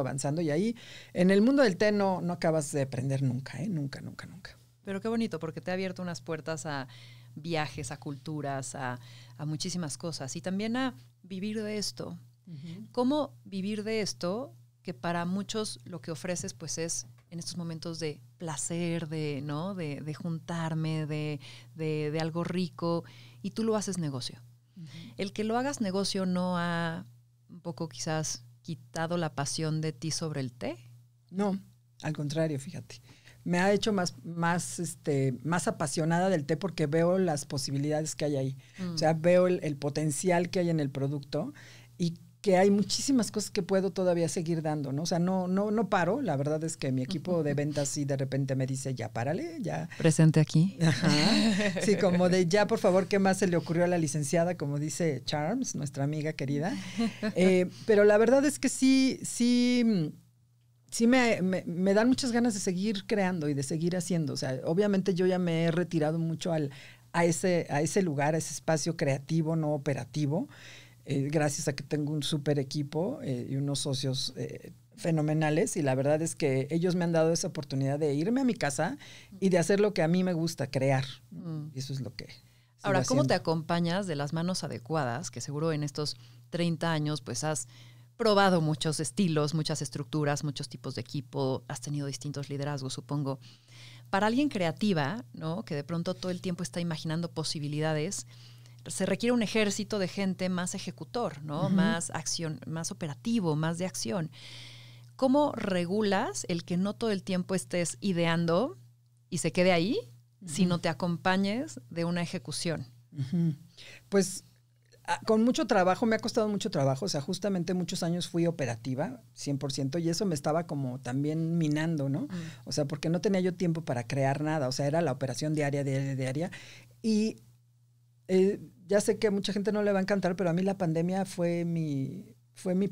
avanzando y ahí en el mundo del té no acabas de aprender nunca, nunca. Pero qué bonito porque te ha abierto unas puertas a viajes, a culturas, a muchísimas cosas y también a vivir de esto. ¿Cómo vivir de esto? Que para muchos lo que ofreces pues es en estos momentos de placer, ¿no? de juntarme, de algo rico, y tú lo haces negocio. El que lo hagas negocio no ha un poco quizás quitado la pasión de ti sobre el té. No, al contrario, fíjate. Me ha hecho más apasionada del té porque veo las posibilidades que hay ahí. O sea, veo el potencial que hay en el producto y que hay muchísimas cosas que puedo todavía seguir dando, ¿no? O sea, no paro. La verdad es que mi equipo de ventas sí de repente me dice, ya párale, ya. Presente aquí. Ajá. Sí, como de ya, por favor, ¿qué más se le ocurrió a la licenciada? Como dice Charms, nuestra amiga querida. Pero la verdad es que sí me dan muchas ganas de seguir creando y de seguir haciendo. O sea, obviamente yo ya me he retirado mucho a ese lugar, a ese espacio creativo, no operativo. Gracias a que tengo un súper equipo y unos socios fenomenales y la verdad es que ellos me han dado esa oportunidad de irme a mi casa y de hacer lo que a mí me gusta, crear. Y eso es lo que Ahora, ¿cómo te acompañas de las manos adecuadas? Que seguro en estos 30 años pues has probado muchos estilos, muchas estructuras, muchos tipos de equipo, has tenido distintos liderazgos, supongo. Para alguien creativa, ¿no? Que de pronto todo el tiempo está imaginando posibilidades, se requiere un ejército de gente más ejecutor, ¿no? Más acción, más operativo, más de acción. ¿Cómo regulas el que no todo el tiempo estés ideando y se quede ahí, sino te acompañes de una ejecución? Pues con mucho trabajo, me ha costado mucho trabajo, o sea, justamente muchos años fui operativa, 100%, y eso me estaba como también minando, ¿no? O sea, porque no tenía yo tiempo para crear nada, o sea, era la operación diaria, y ya sé que a mucha gente no le va a encantar, pero a mí la pandemia fue mi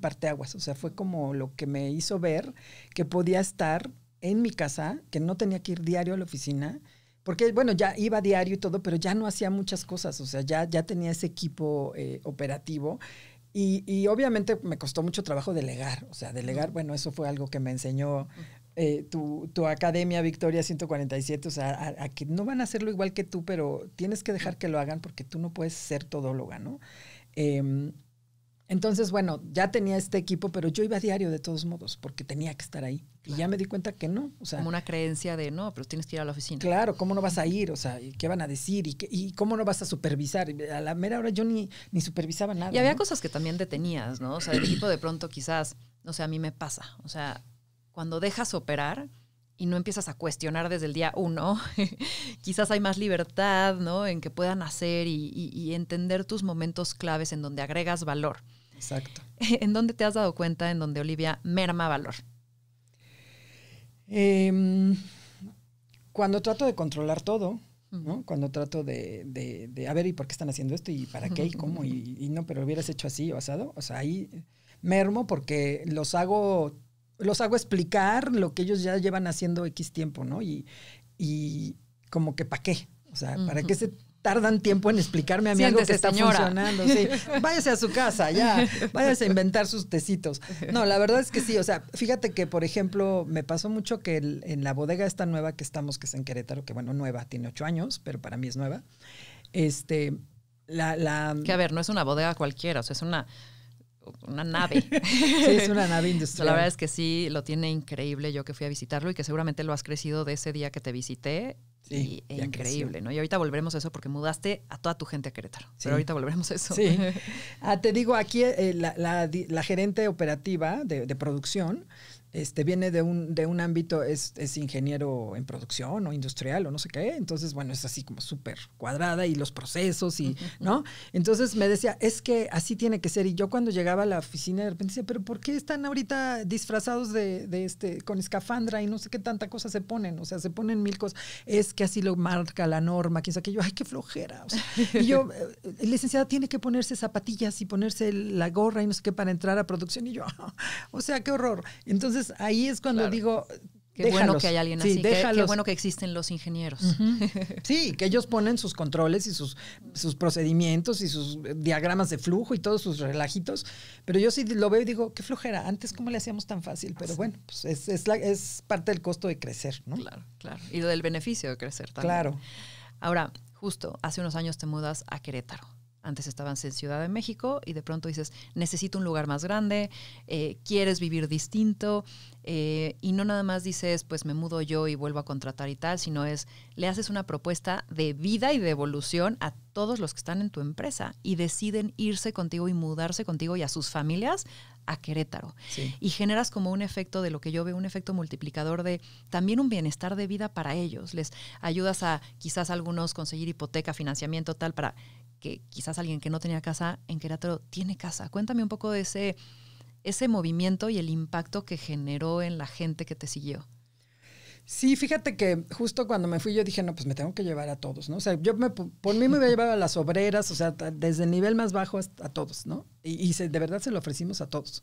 parteaguas, o sea, fue como lo que me hizo ver que podía estar en mi casa, que no tenía que ir diario a la oficina, porque, bueno, ya iba diario y todo, pero ya no hacía muchas cosas, o sea, ya tenía ese equipo operativo y obviamente me costó mucho trabajo delegar, o sea, bueno, eso fue algo que me enseñó tu academia Victoria 147, o sea, a que no van a hacerlo igual que tú, pero tienes que dejar que lo hagan porque tú no puedes ser todóloga, ¿no? Entonces, bueno, ya tenía este equipo, pero yo iba a diario de todos modos porque tenía que estar ahí. Claro. Y ya me di cuenta que no. O sea, como una creencia de, no, pero tienes que ir a la oficina. Claro, ¿cómo no vas a ir? O sea, ¿qué van a decir? ¿Y cómo no vas a supervisar? A la mera hora yo ni supervisaba nada. Y había cosas que también detenías, ¿no? O sea, el equipo de pronto quizás, no sé, a mí me pasa. O sea, cuando dejas operar y no empiezas a cuestionar desde el día 1, quizás hay más libertad, ¿no? En que puedan hacer y entender tus momentos claves en donde agregas valor. Exacto. ¿En dónde te has dado cuenta en donde Olivia merma valor? Cuando trato de controlar todo, ¿no? Cuando trato de a ver, ¿y por qué están haciendo esto? ¿Y para qué? ¿Y cómo? Y no, pero hubieras hecho así o asado. O sea, ahí mermo porque los hago explicar lo que ellos ya llevan haciendo X tiempo, ¿no? Y como que ¿para qué? O sea, ¿para qué se tardan tiempo en explicarme a mí algo que está funcionando. Sí. Váyase a su casa, ya, váyase a inventar sus tecitos. No, la verdad es que sí, o sea, fíjate que, por ejemplo, me pasó mucho que en la bodega esta nueva que estamos, que es en Querétaro, que bueno, nueva, tiene 8 años, pero para mí es nueva, que a ver, no es una bodega cualquiera, o sea, es una nave. Sí, es una nave industrial. La verdad es que sí, lo tiene increíble yo que fui a visitarlo y que seguramente lo has crecido de ese día que te visité. Sí, increíble, creció. ¿no? Y ahorita volveremos a eso porque mudaste a toda tu gente a Querétaro. Sí. Pero ahorita volveremos a eso. Sí. Te digo, aquí la gerente operativa de producción viene de un ámbito, es ingeniero en producción o industrial o no sé qué. Entonces, bueno, es así como súper cuadrada y los procesos y, ¿no? Entonces me decía, es que así tiene que ser. Y yo cuando llegaba a la oficina de repente decía, pero ¿por qué están ahorita disfrazados con escafandra y no sé qué tanta cosa se ponen? O sea, se ponen mil cosas. Es que así lo marca la norma, quién sabe qué. Yo, ay, qué flojera. O sea, y yo, licenciada, tiene que ponerse zapatillas y ponerse la gorra y no sé qué para entrar a producción. Y yo, o sea, qué horror. Entonces, ahí es cuando digo, qué bueno que hay alguien así, qué bueno que existen los ingenieros. Sí, que ellos ponen sus controles y sus procedimientos y sus diagramas de flujo y todos sus relajitos, pero yo sí lo veo y digo, qué flojera, antes cómo le hacíamos tan fácil, pero bueno, pues es parte del costo de crecer, ¿no? Claro. Y del beneficio de crecer también. Claro. Ahora, justo, hace unos años te mudas a Querétaro. Antes estabas en Ciudad de México y de pronto dices, necesito un lugar más grande, quieres vivir distinto y no nada más dices, pues me mudo yo y vuelvo a contratar y tal, sino le haces una propuesta de vida y de evolución a todos los que están en tu empresa y deciden irse contigo y mudarse contigo y a sus familias a Querétaro. Sí. Y generas como un efecto de lo que yo veo, un efecto multiplicador de también un bienestar de vida para ellos. Les ayudas a quizás a algunos conseguir hipoteca, financiamiento, tal, para que quizás alguien que no tenía casa en Querétaro tiene casa. Cuéntame un poco de ese movimiento y el impacto que generó en la gente que te siguió. Sí, fíjate que justo cuando me fui yo dije, no, pues me tengo que llevar a todos, ¿no? O sea, por mí me voy a llevar a las obreras, o sea, desde el nivel más bajo hasta a todos, ¿no? Y de verdad se lo ofrecimos a todos.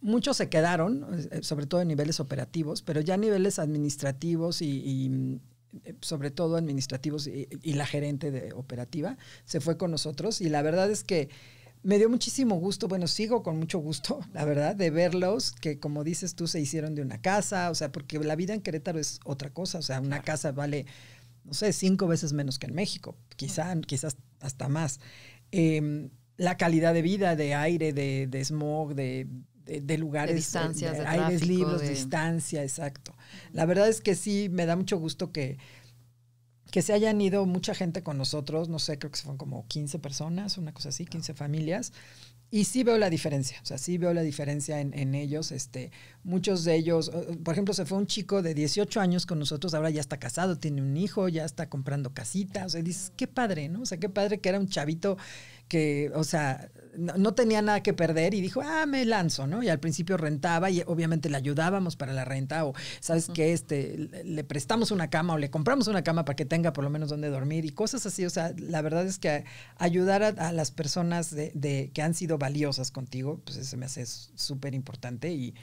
Muchos se quedaron, sobre todo en niveles operativos, pero ya a niveles administrativos y sobre todo administrativos y la gerente operativa se fue con nosotros y la verdad es que me dio muchísimo gusto, bueno, sigo con mucho gusto, la verdad, de verlos, que como dices tú, se hicieron de una casa, o sea, porque la vida en Querétaro es otra cosa, o sea, una casa vale, no sé, 5 veces menos que en México, quizás hasta más. La calidad de vida, de aire, de smog, de lugares, de distancias, de aires tráfico, libres, distancia, exacto. La verdad es que sí, me da mucho gusto que se hayan ido mucha gente con nosotros, no sé, creo que fueron como 15 personas, una cosa así, 15 familias, y sí veo la diferencia, o sea, sí veo la diferencia en ellos, muchos de ellos, por ejemplo, se fue un chico de 18 años con nosotros, ahora ya está casado, tiene un hijo, ya está comprando casita, o sea, dices, qué padre, ¿no? O sea, qué padre que era un chavito que, o sea, no tenía nada que perder y dijo, me lanzo, ¿no? Y al principio rentaba y obviamente le ayudábamos para la renta o, ¿sabes qué? Le prestamos una cama o le compramos una cama para que tenga por lo menos donde dormir y cosas así. O sea, la verdad es que ayudar a las personas que han sido valiosas contigo, pues eso me hace súper importante y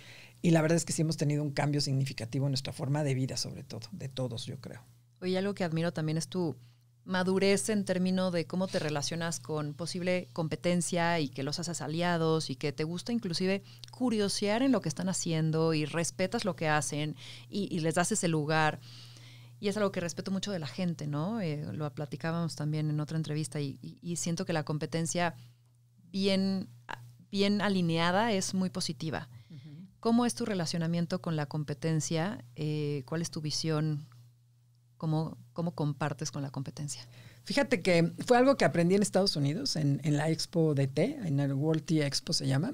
la verdad es que sí hemos tenido un cambio significativo en nuestra forma de vida, sobre todo, de todos, yo creo. Oye, algo que admiro también es tu madurez en términos de cómo te relacionas con posible competencia y que los haces aliados y que te gusta inclusive curiosear en lo que están haciendo y respetas lo que hacen y les das ese lugar. Y es algo que respeto mucho de la gente, ¿no? Lo platicábamos también en otra entrevista y siento que la competencia bien alineada es muy positiva. Uh-huh. ¿Cómo es tu relacionamiento con la competencia? ¿Cuál es tu visión? ¿Cómo compartes con la competencia? Fíjate que fue algo que aprendí en Estados Unidos, en la Expo de té, en el World Tea Expo se llama.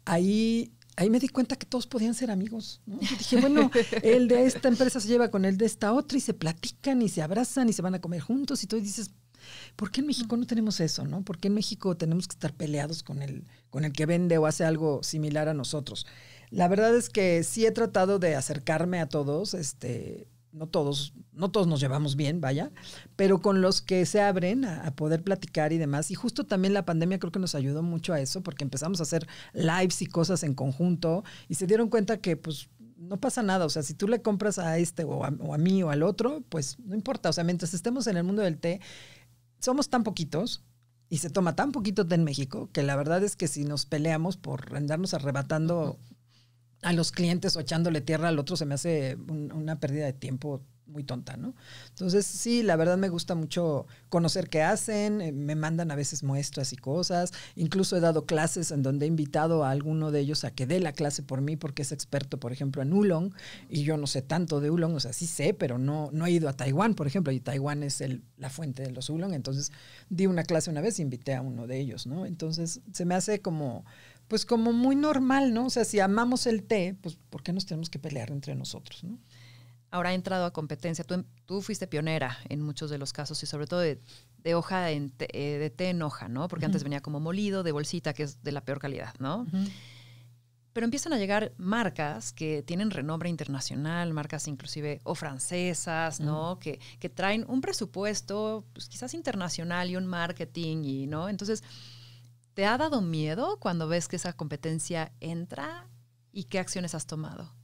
Ahí me di cuenta que todos podían ser amigos, ¿no? Y dije, bueno, el de esta empresa se lleva con el de esta otra y se platican y se abrazan y se van a comer juntos y tú dices, ¿por qué en México no tenemos eso, no? ¿Por qué en México tenemos que estar peleados con el que vende o hace algo similar a nosotros? La verdad es que sí he tratado de acercarme a todos, no todos nos llevamos bien, vaya, pero con los que se abren a poder platicar y demás. Y justo también la pandemia creo que nos ayudó mucho a eso, porque empezamos a hacer lives y cosas en conjunto y se dieron cuenta que pues no pasa nada. O sea, si tú le compras a o a mí o al otro, pues no importa. O sea, mientras estemos en el mundo del té, somos tan poquitos y se toma tan poquito té en México que la verdad es que si nos peleamos por andarnos arrebatando a los clientes o echándole tierra al otro, se me hace una pérdida de tiempo muy tonta, ¿no? Entonces, sí, la verdad me gusta mucho conocer qué hacen, me mandan a veces muestras y cosas, incluso he dado clases en donde he invitado a alguno de ellos a que dé la clase por mí porque es experto, por ejemplo, en oolong, y yo no sé tanto de oolong, o sea, sí sé, pero no he ido a Taiwán, por ejemplo, y Taiwán es la fuente de los oolong, entonces di una clase una vez e invité a uno de ellos, ¿no? Entonces, se me hace como muy normal, ¿no? O sea, si amamos el té, pues ¿por qué nos tenemos que pelear entre nosotros, ¿no? Ahora ha entrado a competencia. Tú fuiste pionera en muchos de los casos y sobre todo de hoja de té en hoja, ¿no? Porque antes venía como molido, de bolsita, que es de la peor calidad, ¿no? Pero empiezan a llegar marcas que tienen renombre internacional, marcas inclusive o francesas, ¿no? Que traen un presupuesto pues, quizás internacional y un marketing, ¿no? Entonces, ¿te ha dado miedo cuando ves que esa competencia entra y qué acciones has tomado?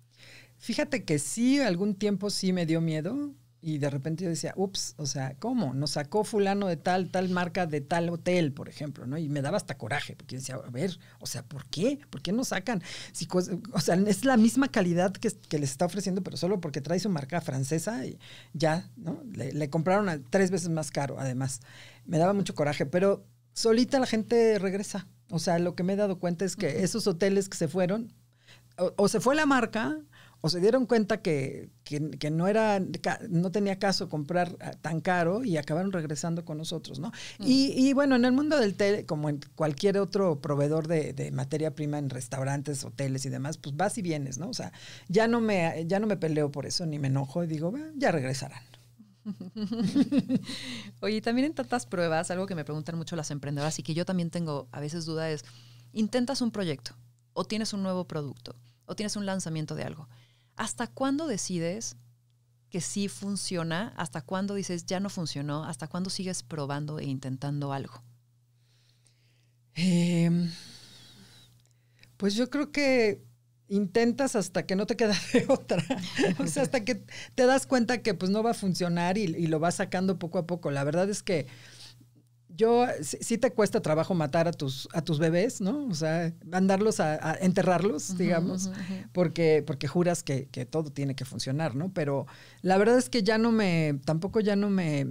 Fíjate que sí, algún tiempo sí me dio miedo y de repente yo decía, ups, o sea, ¿cómo? Nos sacó fulano de tal marca de tal hotel, por ejemplo, ¿no? Y me daba hasta coraje, porque decía, a ver, o sea, ¿por qué? ¿Por qué nos sacan? O sea, es la misma calidad que les está ofreciendo, pero solo porque trae su marca francesa y ya, ¿no? Le compraron 3 veces más caro, además. Me daba mucho coraje, pero solita la gente regresa. O sea, lo que me he dado cuenta es que esos hoteles que se fueron, o se fue la marca, o se dieron cuenta que no tenía caso comprar tan caro y acabaron regresando con nosotros, ¿no? Y bueno, en el mundo del té, como en cualquier otro proveedor de materia prima en restaurantes, hoteles y demás, pues vas y vienes, ¿no? O sea, ya no me peleo por eso, ni me enojo y digo, ya regresarán. Oye, también en tantas pruebas, algo que me preguntan mucho las emprendedoras y que yo también tengo a veces duda es, intentas un proyecto o tienes un nuevo producto o tienes un lanzamiento de algo. ¿Hasta cuándo decides que sí funciona? ¿Hasta cuándo dices ya no funcionó? ¿Hasta cuándo sigues probando e intentando algo? Pues yo creo que intentas hasta que no te queda de otra. O sea, hasta que te das cuenta que pues no va a funcionar y lo vas sacando poco a poco. La verdad es que sí te cuesta trabajo matar a tus bebés, ¿no? O sea, mandarlos a enterrarlos, digamos, porque juras que todo tiene que funcionar, ¿no? Pero la verdad es que tampoco me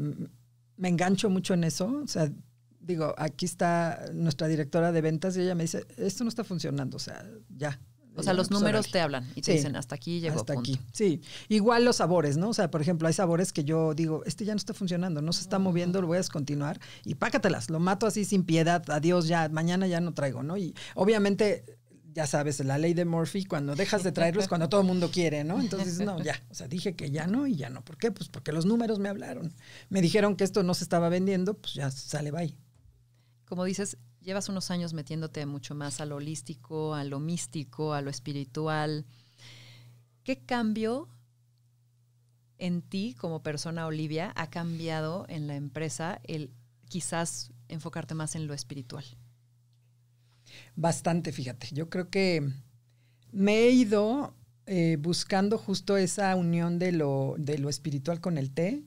engancho mucho en eso. O sea, digo, aquí está nuestra directora de ventas y ella me dice, esto no está funcionando, o sea, ya. O sea, los números te hablan y te dicen, hasta aquí llegó, hasta punto. Aquí, sí. Igual los sabores, ¿no? O sea, por ejemplo, hay sabores que yo digo, ya no está funcionando, no se está moviendo, lo voy a descontinuar y pácatelas, lo mato así sin piedad, adiós, ya, mañana ya no traigo, ¿no? Y obviamente, ya sabes, la ley de Murphy, cuando dejas de traerlos, cuando todo el mundo quiere, ¿no? Entonces, no, ya, o sea, dije que ya no y ya no. ¿Por qué? Pues porque los números me hablaron. Me dijeron que esto no se estaba vendiendo, pues ya sale, bye. Como dices, llevas unos años metiéndote mucho más a lo holístico, a lo místico, a lo espiritual. ¿Qué cambio en ti como persona, Olivia, ha cambiado en la empresa el quizás enfocarte más en lo espiritual? Bastante, fíjate. Yo creo que me he ido buscando justo esa unión de lo espiritual con el té.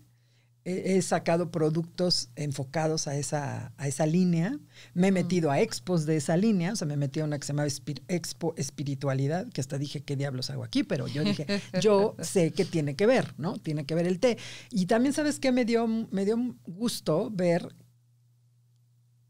He sacado productos enfocados a esa línea. Me he metido a expos de esa línea. O sea, me metí a una que se llama Expo Espiritualidad, que hasta dije, ¿qué diablos hago aquí? Pero yo dije, yo sé que tiene que ver, ¿no? Tiene que ver el té. Y también, ¿sabes qué? Me dio gusto ver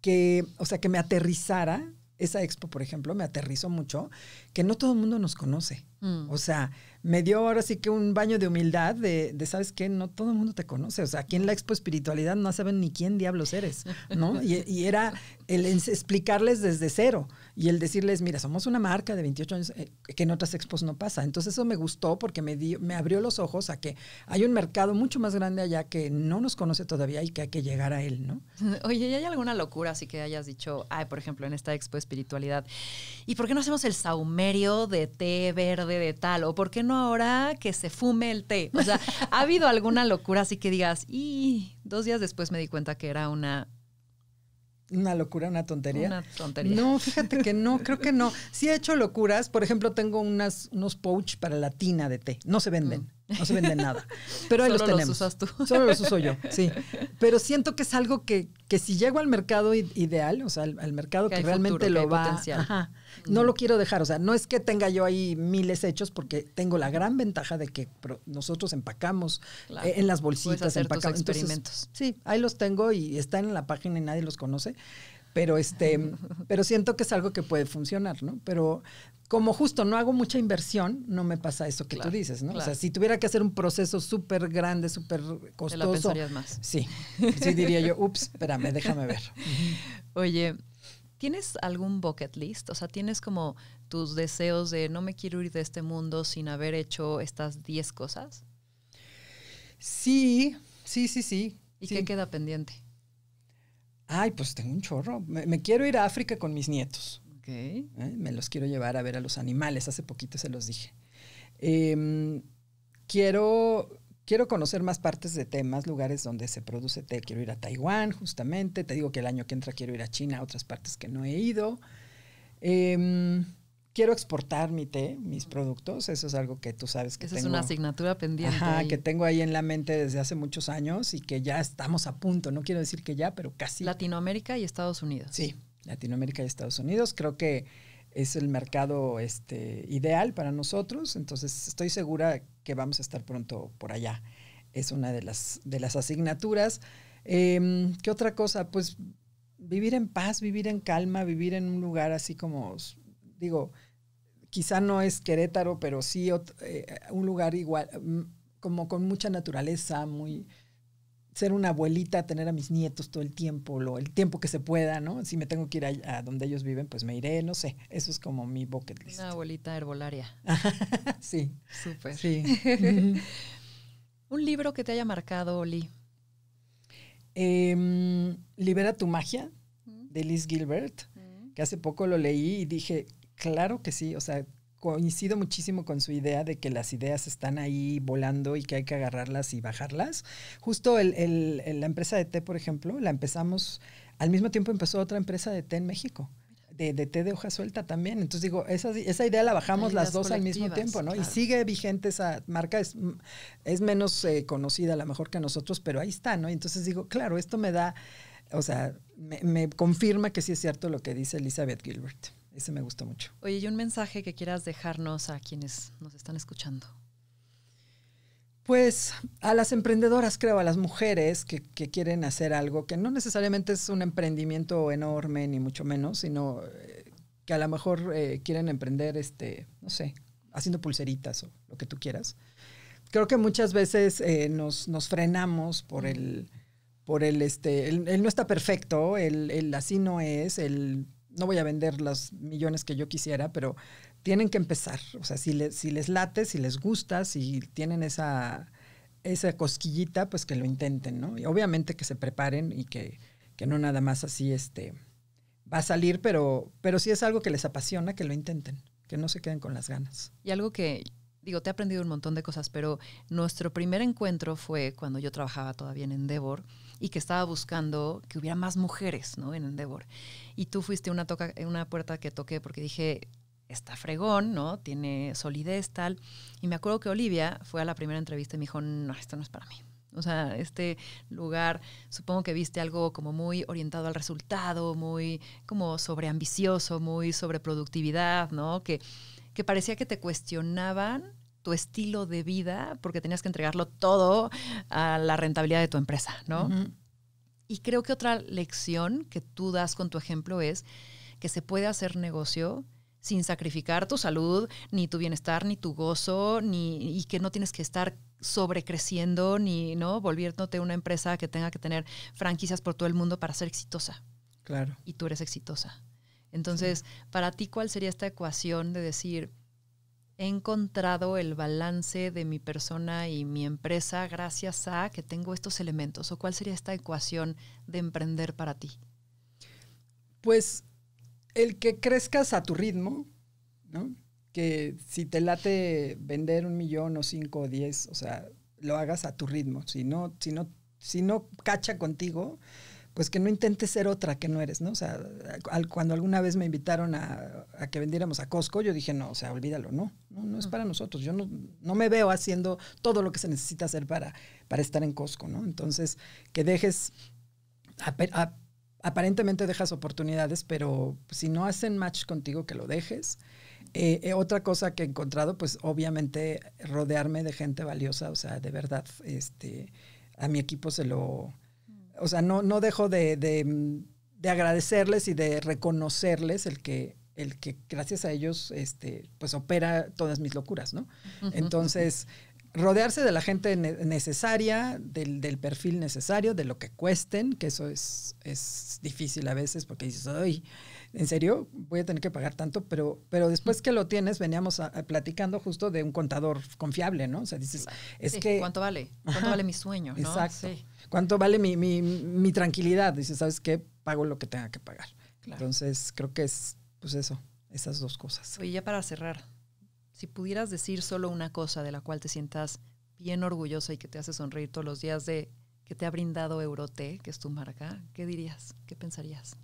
que me aterrizara. Esa expo, por ejemplo, me aterrizó mucho, que no todo el mundo nos conoce. O sea, me dio ahora sí que un baño de humildad de ¿sabes qué? No todo el mundo te conoce. O sea, aquí en la Expo Espiritualidad no saben ni quién diablos eres, ¿no? Y era el explicarles desde cero y el decirles, mira, somos una marca de 28 años que en otras expos no pasa. Entonces eso me gustó porque me abrió los ojos a que hay un mercado mucho más grande allá que no nos conoce todavía y que hay que llegar a él, ¿no? Oye, ¿y hay alguna locura así que hayas dicho, por ejemplo, en esta Expo Espiritualidad, ¿y por qué no hacemos el saumerio de té verde de tal? ¿O por qué no ahora que se fume el té? O sea, ¿ha habido alguna locura así que digas, y 2 días después me di cuenta que era una locura, una tontería? Una tontería. No, fíjate que no, creo que no. Sí he hecho locuras. Por ejemplo, tengo unos pouch para la tina de té. No se venden. No se vende nada. Pero ahí los Solo tenemos. los usas tú. Solo los uso yo, sí. Pero siento que es algo que si llego al mercado ideal, o sea, al mercado que realmente futuro, lo va... potencial. Ajá, no lo quiero dejar. O sea, no es que tenga yo ahí miles hechos, porque tengo la gran ventaja de que nosotros empacamos Claro. en las bolsitas. Puedes hacer tus empacamos. experimentos. Entonces, sí, ahí los tengo y están en la página y nadie los conoce. Pero pero siento que es algo que puede funcionar, ¿no? Pero como justo no hago mucha inversión, no me pasa eso que tú dices, ¿no? Claro. O sea, si tuviera que hacer un proceso súper grande, súper costoso. Te la pensarías más. Sí, sí diría yo, ups, espérame, déjame ver. Oye, ¿tienes algún bucket list? O sea, ¿tienes como tus deseos de no me quiero ir de este mundo sin haber hecho estas 10 cosas? Sí. ¿Y sí. qué queda pendiente? Ay, pues tengo un chorro. Me quiero ir a África con mis nietos. Okay. Me los quiero llevar a ver a los animales. Hace poquito se los dije. Quiero conocer más partes de té, más lugares donde se produce té. Quiero ir a Taiwán, justamente. Te digo que el año que entra quiero ir a China, a otras partes que no he ido. Quiero exportar mi té, mis productos. Eso es algo que tú sabes que Esa tengo. es una asignatura pendiente. Ajá, ahí. que tengo ahí en la mente desde hace muchos años y que ya estamos a punto. No quiero decir que ya, pero casi. Latinoamérica y Estados Unidos. Sí, Latinoamérica y Estados Unidos. Creo que es el mercado ideal para nosotros. Entonces estoy segura que vamos a estar pronto por allá. Es una de las asignaturas. ¿Qué otra cosa? Pues vivir en paz, vivir en calma, vivir en un lugar así como, digo, quizá no es Querétaro, pero sí un lugar igual, como con mucha naturaleza, ser una abuelita, tener a mis nietos todo el tiempo, el tiempo que se pueda, ¿no? Si me tengo que ir a donde ellos viven, pues me iré, no sé. Eso es como mi bucket list. Una abuelita herbolaria. Sí. Súper. Sí. ¿Un libro que te haya marcado, Oli? Libera tu magia, de Liz Gilbert, que hace poco lo leí y dije, claro que sí, o sea, coincido muchísimo con su idea de que las ideas están ahí volando y que hay que agarrarlas y bajarlas. Justo la empresa de té, por ejemplo, la empezamos, al mismo tiempo empezó otra empresa de té en México, de té de hoja suelta también. Entonces digo, esa idea la bajamos las dos al mismo tiempo, ¿no? Claro. Y sigue vigente esa marca, es menos conocida a lo mejor que nosotros, pero ahí está, ¿no? Y entonces digo, claro, esto me da, o sea, me confirma que sí es cierto lo que dice Elizabeth Gilbert. Ese me gustó mucho. Oye, ¿y un mensaje que quieras dejarnos a quienes nos están escuchando? Pues a las emprendedoras, creo, a las mujeres que quieren hacer algo que no necesariamente es un emprendimiento enorme, ni mucho menos, sino que a lo mejor quieren emprender, no sé, haciendo pulseritas o lo que tú quieras. Creo que muchas veces nos frenamos por el no está perfecto, el así no es, no voy a vender los millones que yo quisiera, pero tienen que empezar. O sea, si les late, si les gusta, si tienen esa cosquillita, pues que lo intenten, ¿no? Y obviamente que se preparen y que no nada más así va a salir, pero si es algo que les apasiona, que lo intenten, que no se queden con las ganas. Y algo que, digo, te he aprendido un montón de cosas, pero nuestro primer encuentro fue cuando yo trabajaba todavía en Endeavor y que estaba buscando que hubiera más mujeres, ¿no? En Endeavor. Y tú fuiste una puerta que toqué porque dije, está fregón, ¿no? Tiene solidez, tal. Y me acuerdo que Olivia fue a la primera entrevista y me dijo, no, esto no es para mí. O sea, este lugar, supongo que viste algo como muy orientado al resultado, muy como sobreambicioso, muy sobre productividad, ¿no? Que parecía que te cuestionaban tu estilo de vida porque tenías que entregarlo todo a la rentabilidad de tu empresa, ¿no? Uh-huh. Y creo que otra lección que tú das con tu ejemplo es que se puede hacer negocio sin sacrificar tu salud, ni tu bienestar, ni tu gozo, y que no tienes que estar sobrecreciendo, ni no volviéndote una empresa que tenga que tener franquicias por todo el mundo para ser exitosa. Claro. Y tú eres exitosa. Entonces, sí. Para ti, ¿cuál sería esta ecuación de decir, he encontrado el balance de mi persona y mi empresa gracias a que tengo estos elementos? ¿O cuál sería esta ecuación de emprender para ti? Pues el que crezcas a tu ritmo, ¿no? Que si te late vender 1 millón o 5 o 10, o sea, lo hagas a tu ritmo. Si no cacha contigo, pues que no intentes ser otra que no eres, ¿no? O sea, cuando alguna vez me invitaron a que vendiéramos a Costco, yo dije, no, o sea, olvídalo, no es para nosotros. Yo no me veo haciendo todo lo que se necesita hacer para estar en Costco, ¿no? Entonces, que dejes, aparentemente dejas oportunidades, pero si no hacen match contigo, que lo dejes. Otra cosa que he encontrado, pues obviamente rodearme de gente valiosa, o sea, de verdad, a mi equipo o sea, no dejo de agradecerles y de reconocerles el que gracias a ellos, pues opera todas mis locuras, ¿no? Entonces, rodearse de la gente necesaria, del perfil necesario, de lo que cuesten, que eso es difícil a veces porque dices, ay, ¿en serio? Voy a tener que pagar tanto, pero después que lo tienes, veníamos platicando justo de un contador confiable, ¿no? O sea, dices, ¿cuánto vale? ¿Cuánto vale mi sueño? ¿No? Exacto. Sí. ¿Cuánto vale mi tranquilidad? Dices, ¿sabes qué? Pago lo que tenga que pagar. Claro. Entonces, creo que es, pues eso, esas dos cosas. Oye, ya para cerrar, si pudieras decir solo una cosa de la cual te sientas bien orgullosa y que te hace sonreír todos los días de que te ha brindado Euroté, que es tu marca, ¿qué dirías? ¿Qué pensarías?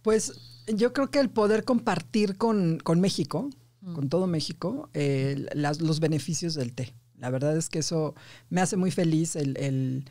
Pues yo creo que el poder compartir con México, con todo México, los beneficios del té. La verdad es que eso me hace muy feliz el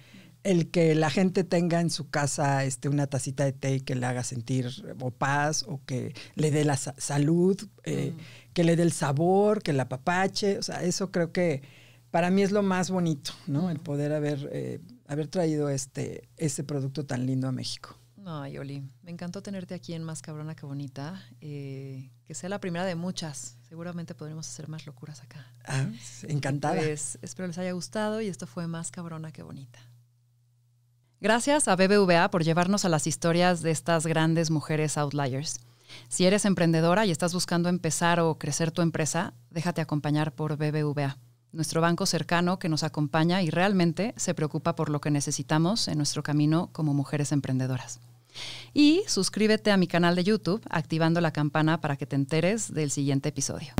que la gente tenga en su casa una tacita de té y que le haga sentir o paz o que le dé la salud, que le dé el sabor, que la apapache. O sea, eso creo que para mí es lo más bonito, ¿no? El poder haber traído ese producto tan lindo a México. Ay, Oli, me encantó tenerte aquí en Más Cabrona que Bonita. Que sea la primera de muchas. Seguramente podremos hacer más locuras acá. Ah, encantada. Pues espero les haya gustado y esto fue Más Cabrona que Bonita. Gracias a BBVA por llevarnos a las historias de estas grandes mujeres outliers. Si eres emprendedora y estás buscando empezar o crecer tu empresa, déjate acompañar por BBVA, nuestro banco cercano que nos acompaña y realmente se preocupa por lo que necesitamos en nuestro camino como mujeres emprendedoras. Y suscríbete a mi canal de YouTube activando la campana para que te enteres del siguiente episodio.